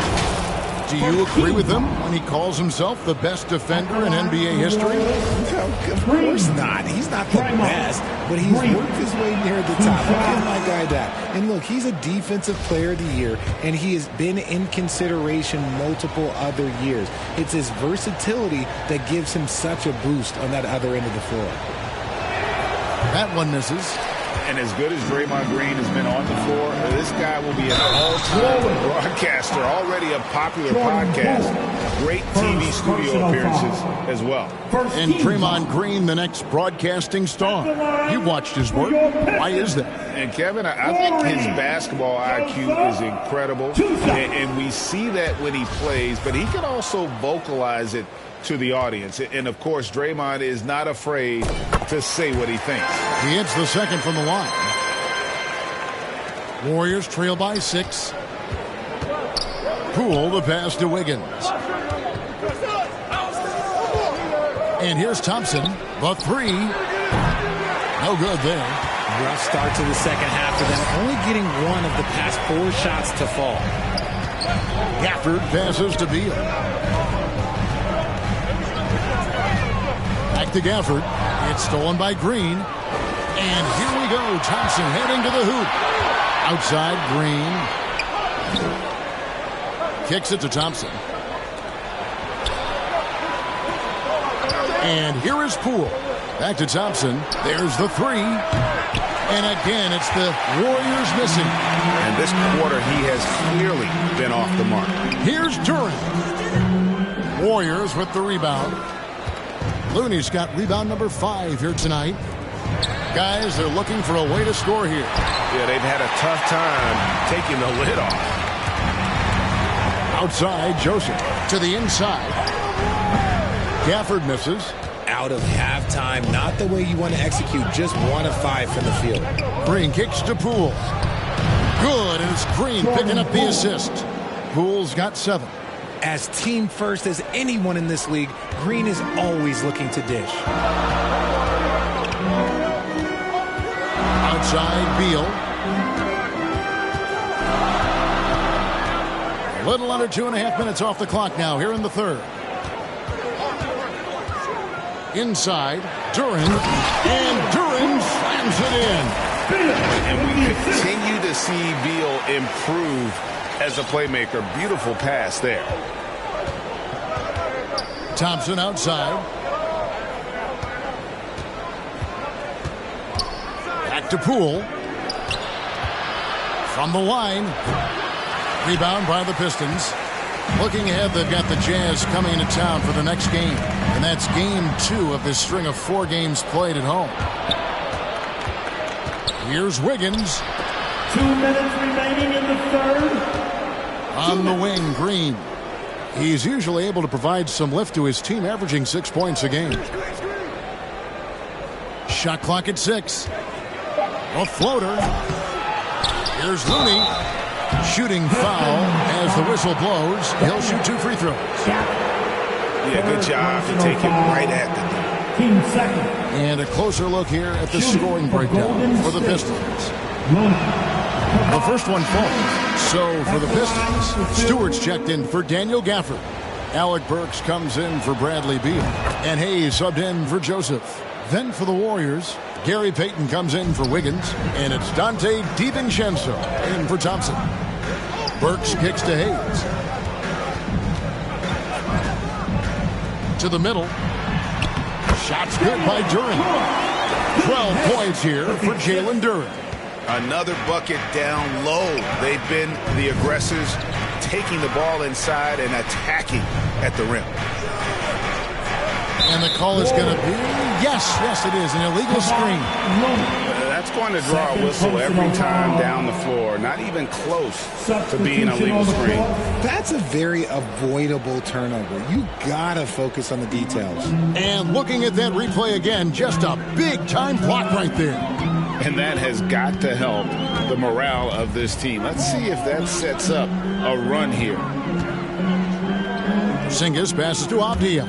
Do you agree with him when he calls himself the best defender in NBA history? No, of course not. He's not the best, but he's worked his way near the top. I'll give my guy that. And look, he's a defensive player of the year, and he has been in consideration multiple other years. It's his versatility that gives him such a boost on that other end of the floor. That one misses. And as good as Draymond Green has been on the floor, this guy will be an all-time broadcaster, already a popular podcast. Great TV studio appearances as well. And Draymond Green, the next broadcasting star. You watched his work. Why is that? And Kevin, I think his basketball IQ is incredible. And we see that when he plays, but he can also vocalize it to the audience. And, of course, Draymond is not afraid to say what he thinks. He hits the second from the line. Warriors trail by 6. Poole, the pass to Wiggins. And here's Thompson, the 3. No good there. Rough start to the second half for them, only getting 1 of the past 4 shots to fall. Gafford passes to Beal. Back to Gafford. It's stolen by Green. And here we go. Thompson heading to the hoop. Outside, Green. Kicks it to Thompson. And here is Poole. Back to Thompson. There's the 3. And again, it's the Warriors missing. And this quarter, he has clearly been off the mark. Here's Duran. Warriors with the rebound. Looney's got rebound number 5 here tonight. Guys, they're looking for a way to score here. Yeah, they've had a tough time taking the lid off. Outside, Joseph to the inside. Gafford misses. Out of halftime, not the way you want to execute, just 1 of 5 from the field. Green kicks to Poole. Good, and it's Green picking up the assist. Poole's got 7. As team first as anyone in this league, Green is always looking to dish. Outside Beal. A little under 2.5 minutes off the clock now here in the third. Inside, Duran, and Duran slams it in. And we continue to see Beal improve as a playmaker. Beautiful pass there. Thompson outside. Back to Poole. From the line. Rebound by the Pistons. Looking ahead, they've got the Jazz coming into town for the next game. And that's game 2 of this string of 4 games played at home. Here's Wiggins. 2 minutes remaining in the third. On the wing, Green. He's usually able to provide some lift to his team, averaging 6 points a game. Shot clock at 6. A floater. Here's Looney. Shooting foul as the whistle blows. He'll shoot 2 free throws. Yeah, good job to take him right at the team second. And a closer look here at the scoring breakdown for the Pistons. The first one falls. So for the Pistons, Stewart's checked in for Daniel Gafford. Alec Burks comes in for Bradley Beal. And Hayes subbed in for Joseph. Then for the Warriors, Gary Payton comes in for Wiggins. And it's Dante DiVincenzo in for Thompson. Burks kicks to Hayes. To the middle. Shots good by Duran. 12 points here for Jalen Duran. Another bucket down low. They've been the aggressors, taking the ball inside and attacking at the rim. And the call is going to be, yes, it is, an illegal screen. That's going to draw a whistle every time down the floor. Not even close to being a legal screen. That's a very avoidable turnover. You got to focus on the details. And looking at that replay again, just a big-time block right there. And that has got to help the morale of this team. Let's see if that sets up a run here. Porzingis passes to Avdia.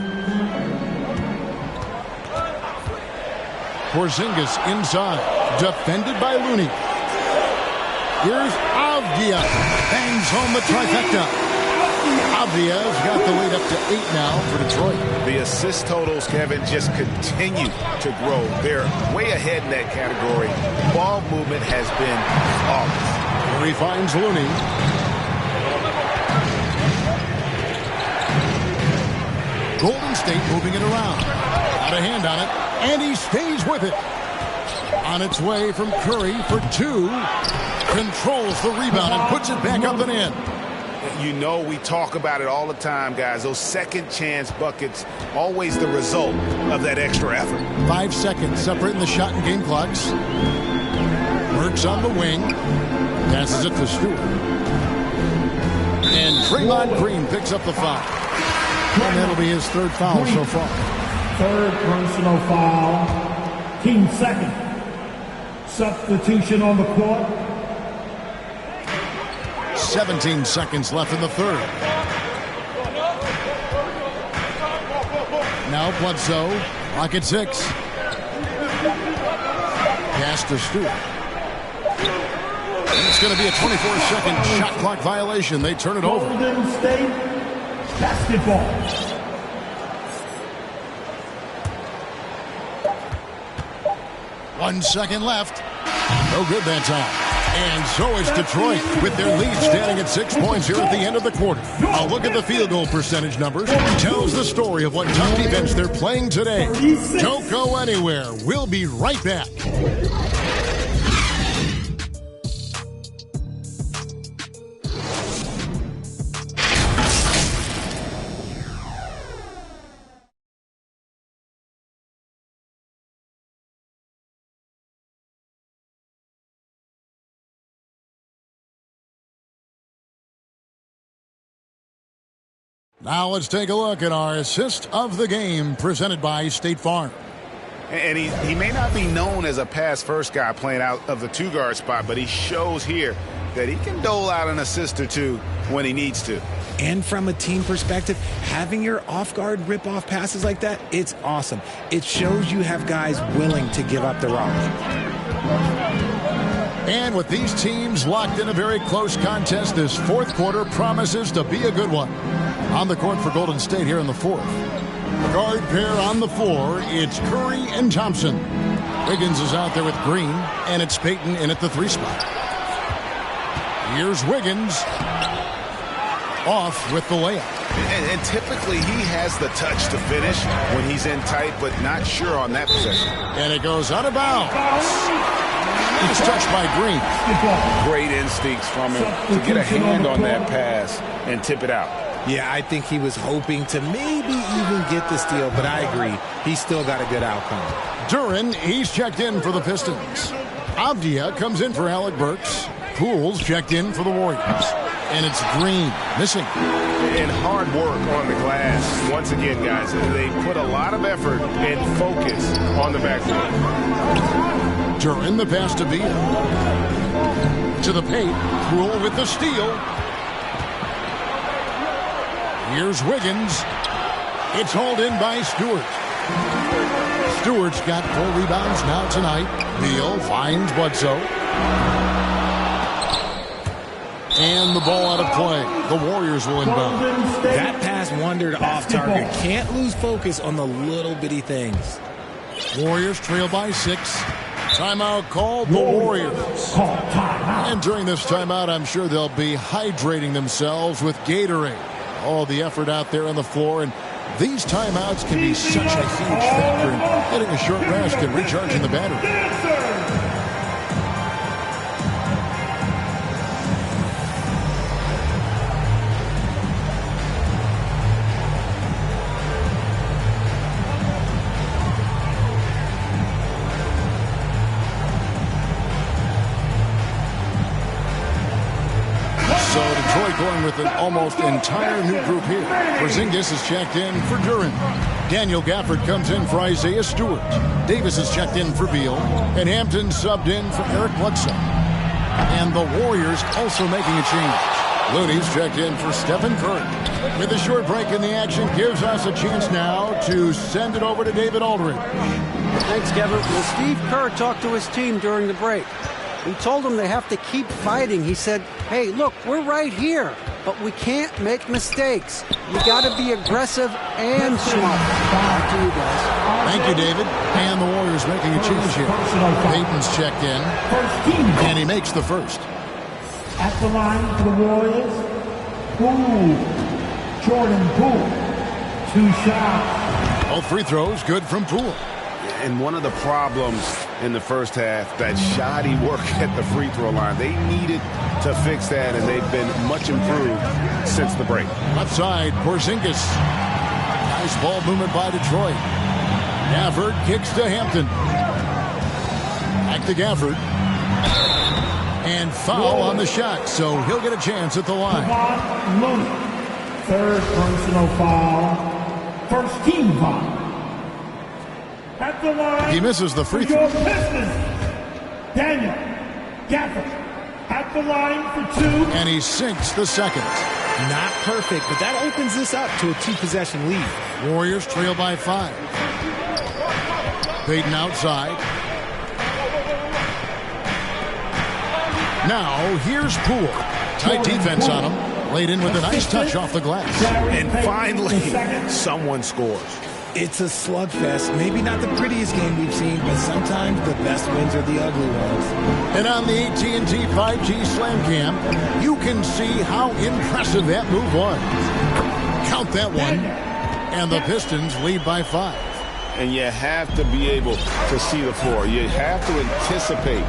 Porzingis inside, defended by Looney. Here's Avdia, bangs home the trifecta. Avdia's got the lead up to 8 now for Detroit. The assist totals, Kevin, just continue to grow. They're way ahead in that category. Ball movement has been flawless. Here he finds Looney. Golden State moving it around. Got a hand on it, and he stays with it. On its way from Curry for 2. Controls the rebound and puts it back up and in. You know, we talk about it all the time, guys. Those second chance buckets, always the result of that extra effort. 5 seconds separating the shot and game clocks. Works on the wing. Passes it to Stewart. And Draymond Green picks up the foul. And that'll be his 3rd foul so far. 3rd personal foul. Team second. Substitution on the court. 17 seconds left in the 3rd. Now Bledsoe. Clock at 6. Pass to Stewart. And it's going to be a 24-second shot clock violation. They turn it over. Golden State basketball. One second left. No good that time. And so is Detroit with their lead standing at 6 points here at the end of the quarter. A look at the field goal percentage numbers tells the story of what tough defense they're playing today. Don't go anywhere. We'll be right back. Now let's take a look at our assist of the game presented by State Farm. And he may not be known as a pass-first guy playing out of the 2-guard spot, but he shows here that he can dole out an assist or 2 when he needs to. And from a team perspective, having your off-guard rip-off passes like that, it's awesome. It shows you have guys willing to give up the rock. And with these teams locked in a very close contest, this fourth quarter promises to be a good one. On the court for Golden State here in the fourth. Guard pair on the floor, it's Curry and Thompson. Wiggins is out there with Green, and it's Payton in at the 3 spot. Here's Wiggins. Off with the layup. And typically he has the touch to finish when he's in tight, but not sure on that possession. And it goes out of bounds. It's touched by Green. Great instincts from him to get a hand on that pass and tip it out. Yeah, I think he was hoping to maybe even get the steal, but I agree. He still got a good outcome. Duran, he's checked in for the Pistons. Avdia comes in for Alec Burks. Poole's checked in for the Warriors. And it's Green missing. And hard work on the glass. Once again, guys, they put a lot of effort and focus on the backcourt. Duran, the pass to Villa. To the paint. Poole with the steal. Here's Wiggins. It's hauled in by Stewart. Stewart's got 4 rebounds now tonight. Beal finds Bledsoe. And the ball out of play. The Warriors will inbound. That pass wandered off target. Can't lose focus on the little bitty things. Warriors trail by 6. Timeout called the Warriors. And during this timeout, I'm sure they'll be hydrating themselves with Gatorade. All the effort out there on the floor. And these timeouts can be such a huge factor in getting a short rest and recharging the battery. Going with an almost entire new group here. Porzingis is checked in for Duran. Daniel Gafford comes in for Isaiah Stewart. Davis is checked in for Beal. And Hampton subbed in for Eric Bledsoe. And the Warriors also making a change. Looney's checked in for Stephen Curry. With a short break in the action, gives us a chance now to send it over to David Aldridge. Thanks, Kevin. Well, Steve Kerr talked to his team during the break. He told them they have to keep fighting. He said, hey, look, we're right here, but we can't make mistakes. You got to be aggressive and smart. Back to you guys. Thank you, David. And the Warriors making a change here. Payton's checked in, and he makes the first. At the line for the Warriors, Poole. Jordan Poole. 2 shots. Both free throws good from Poole. And one of the problems in the first half, that shoddy work at the free throw line. They needed to fix that, and they've been much improved since the break. Left side, Porzingis. Nice ball movement by Detroit. Gafford kicks to Hampton. Back to Gafford. And foul on the shot, so he'll get a chance at the line. Looney. 3rd personal foul. First team foul. At the line, he misses the free throw. Daniel Gafford at the line for 2. And he sinks the second. Not perfect, but that opens this up to a 2-possession lead. Warriors trail by 5. Payton outside. Now here's Poole. Tight defense on him. Laid in with a nice touch off the glass. And finally, someone scores. It's a slugfest. Maybe not the prettiest game we've seen, but sometimes the best wins are the ugly ones. And on the AT&T 5G Slam Cam, you can see how impressive that move was. Count that one. And the Pistons lead by 5. And you have to be able to see the floor. You have to anticipate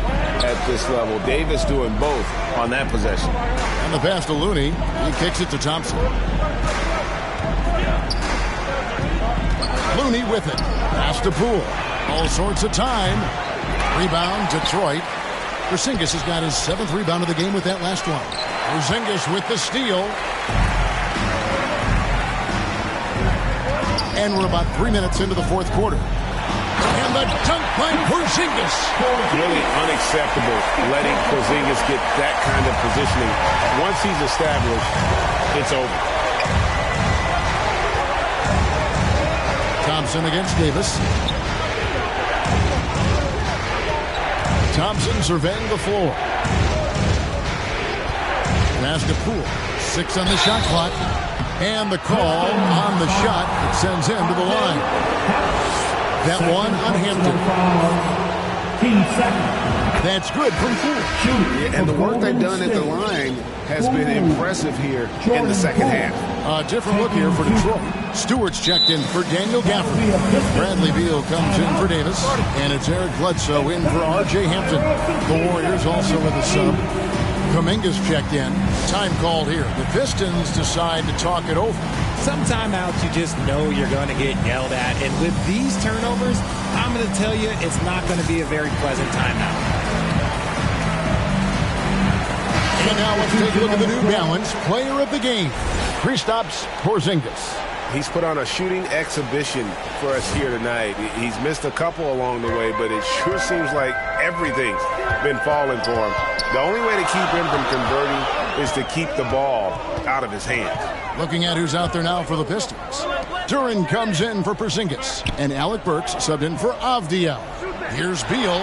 at this level. Davis doing both on that possession. And the pass to Looney. He kicks it to Thompson. Looney with it. Pass to Poole. All sorts of time. Rebound, Detroit. Porzingis has got his 7th rebound of the game with that last one. Porzingis with the steal. And we're about 3 minutes into the 4th quarter. And the dunk by Porzingis. Really unacceptable letting Porzingis get that kind of positioning. Once he's established, it's over. Thompson against Davis. Thompson surveying the floor. Pass to Poole. 6 on the shot clock. And the call on the shot that sends him to the line. That one on Hampton. That's good from Poole. Yeah, and the work they've done at the line has been impressive here in the second half. A different look here for Detroit. Stewart's checked in for Daniel Gafford. Bradley Beal comes in for Davis. And it's Eric Bledsoe in for R.J. Hampton. The Warriors also with a sub. Kuminga's checked in. Time called here. The Pistons decide to talk it over. Some timeouts you just know you're going to get yelled at. And with these turnovers, I'm going to tell you it's not going to be a very pleasant timeout. And now let's take a look at the New Balance player of the game, Kristaps Porzingis. He's put on a shooting exhibition for us here tonight. He's missed a couple along the way, but it sure seems like everything's been falling for him. The only way to keep him from converting is to keep the ball out of his hands. Looking at who's out there now for the Pistons. Duran comes in for Porzingis, and Alec Burks subbed in for Avdiel. Here's Beal.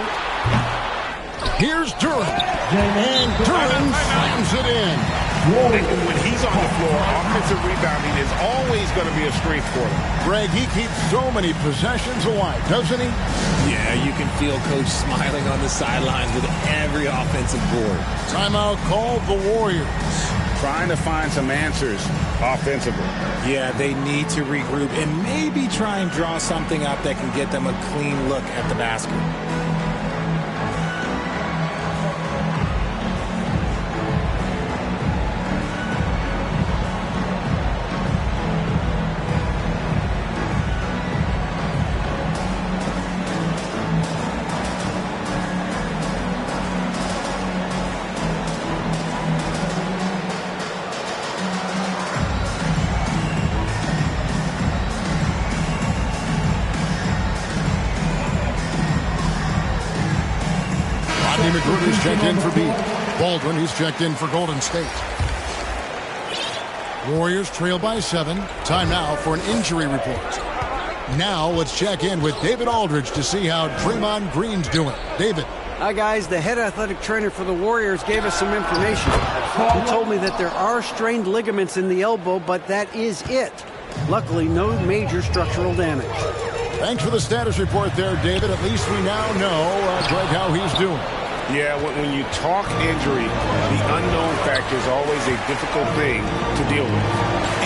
Here's Duran. And Duran slams it in. When he's on the floor, offensive rebounding is always going to be a strength for him. Greg, he keeps so many possessions alive, doesn't he? Yeah, you can feel Coach smiling on the sidelines with every offensive board. Timeout called the Warriors. Trying to find some answers offensively. Yeah, they need to regroup and maybe try and draw something up that can get them a clean look at the basket. He's checked in for Beat. Baldwin, he's checked in for Golden State. Warriors trail by 7. Time now for an injury report. Now let's check in with David Aldridge to see how Draymond Green's doing. David. Hi, guys. The head athletic trainer for the Warriors gave us some information. He told me that there are strained ligaments in the elbow, but that is it. Luckily, no major structural damage. Thanks for the status report there, David. At least we now know, Greg, how he's doing. Yeah, when you talk injury, the unknown factor is always a difficult thing to deal with.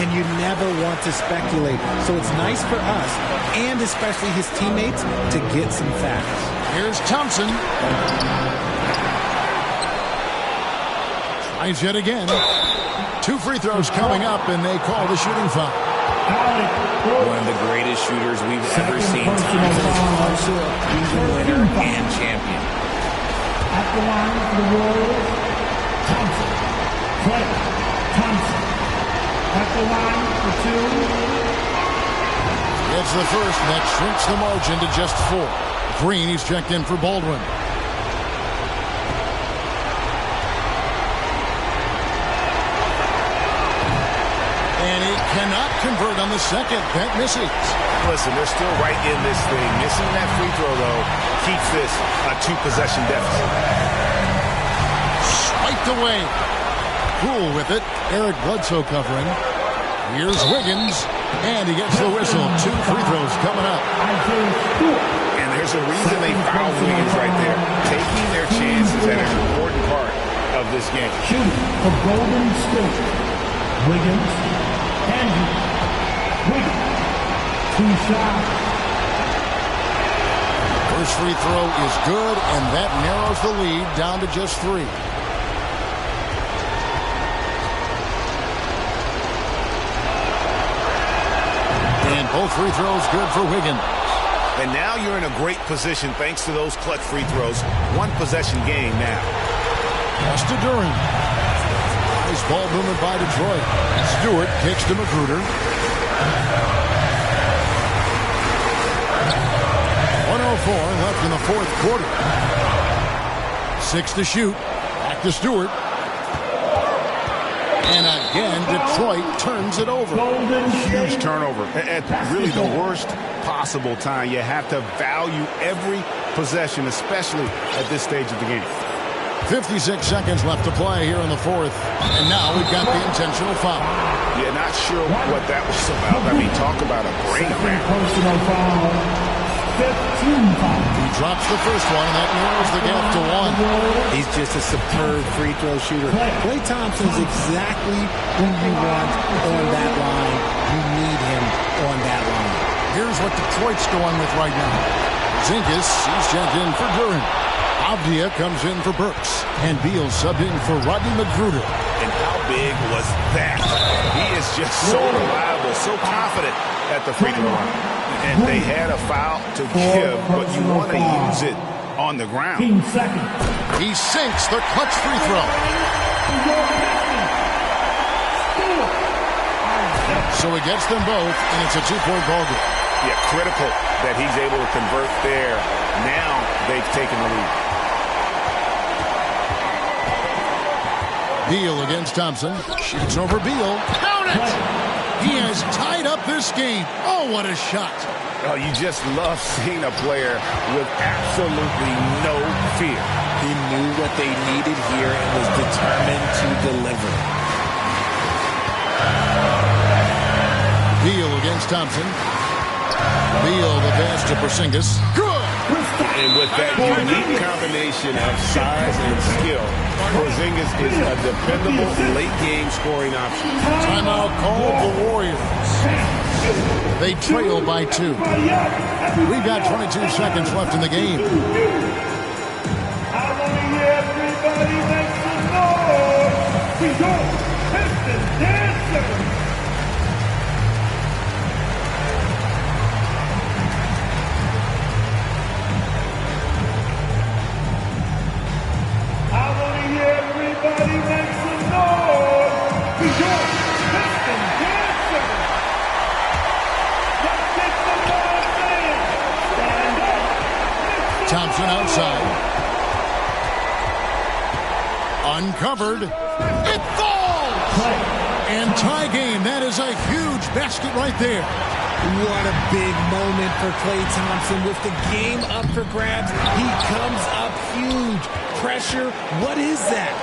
And you never want to speculate. So it's nice for us, and especially his teammates, to get some facts. Here's Thompson. Tries yet again. 2 free throws coming up, and they call the shooting foul. One of the greatest shooters we've ever seen. Thompson is also a proven winner and champion. At the line for the Warriors, Thompson. Klay Thompson. At the line for 2. It's the first, and that shrinks the margin to just 4. Green, he's checked in for Baldwin. And he cannot convert on the second. That misses. Listen, they're still right in this thing. Missing that free throw, though, keeps this a 2-possession deficit. Swiped away. Poole with it. Eric Bledsoe covering. Here's Wiggins. And he gets the whistle. 2 free throws coming up. And there's a reason they fouled Wiggins right there. Taking their chances at an important part of this game. Shooting for Golden State. Wiggins. Andrew. Wiggins. 2 shots. First free throw is good, and that narrows the lead down to just 3. And both free throws good for Wiggins. And now you're in a great position thanks to those clutch free throws. 1-possession game now. Pass to Duran. Nice ball movement by Detroit. Stewart kicks to Magruder. 1:04 left in the 4th quarter. 6 to shoot. Back to Stewart. And again, Detroit turns it over. Huge turnover at really the worst possible time. You have to value every possession, especially at this stage of the game. 56 seconds left to play here in the fourth. And now we've got the intentional foul. Yeah, not sure what that was about. I mean, talk about a brain cramp. Personal foul. 15 foul. He drops the first one, and that narrows the gap to 1. He's just a superb free throw shooter. Klay Thompson's exactly who you want on that line. You need him on that line. Here's what Detroit's going with right now. Zingas, he's checked in for Duran. Avdia comes in for Burks. And Beal subbed in for Rodney McGruder. And how big was that? He is just so reliable, so confident at the free throw line. And they had a foul to give, but you want to use it on the ground. He sinks the clutch free throw. So he gets them both, and it's a 2-point ball game. Yeah, critical that he's able to convert there. Now they've taken the lead. Beal against Thompson. Shoots over Beal. Count it! He has tied up this game. Oh, what a shot. Oh, you just love seeing a player with absolutely no fear. He knew what they needed here and was determined to deliver. Beal against Thompson. Beal the pass to Porzingis. Good! And with that unique combination of size and skill, Porzingis is a dependable late-game scoring option. Timeout called the Warriors. They trail by 2. We've got 22 seconds left in the game. I want to hear everybody make some noise. We go, Pistons dancers. Everybody make some noise. We go, Pistons dancers. Let's get some noise in. Stand up. Thompson outside. Uncovered. It falls! And tie game. That is a huge basket right there. What a big moment for Klay Thompson. With the game up for grabs, he comes up huge. Pressure, what is that?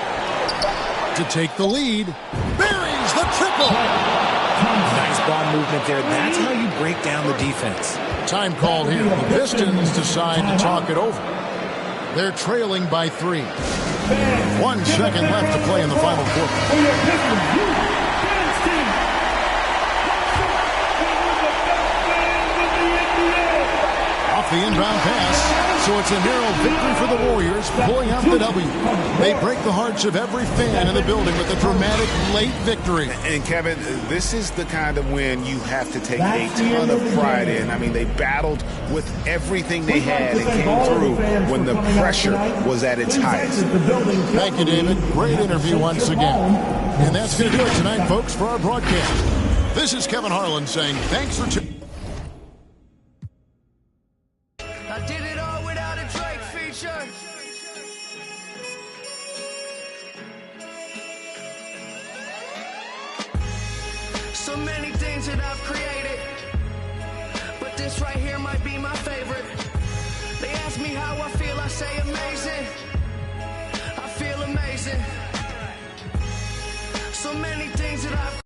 To take the lead. Buries the triple. Nice ball movement there. That's how you break down the defense. Time called here. The Pistons decide to talk it over. They're trailing by 3. 1 second left to play in the final quarter. Off the inbound pass. So it's a narrow victory for the Warriors, pulling out the W. They break the hearts of every fan in the building with a dramatic late victory. And Kevin, this is the kind of win you have to take a ton of pride in. I mean, they battled with everything they had and came through when the pressure was at its highest. Thank you, David. Great interview once again. And that's going to do it tonight, folks, for our broadcast. This is Kevin Harlan saying thanks for tuning. I did it all without a Drake feature. So many things that I've created, but this right here might be my favorite. They ask me how I feel, I say amazing. I feel amazing. So many things that I've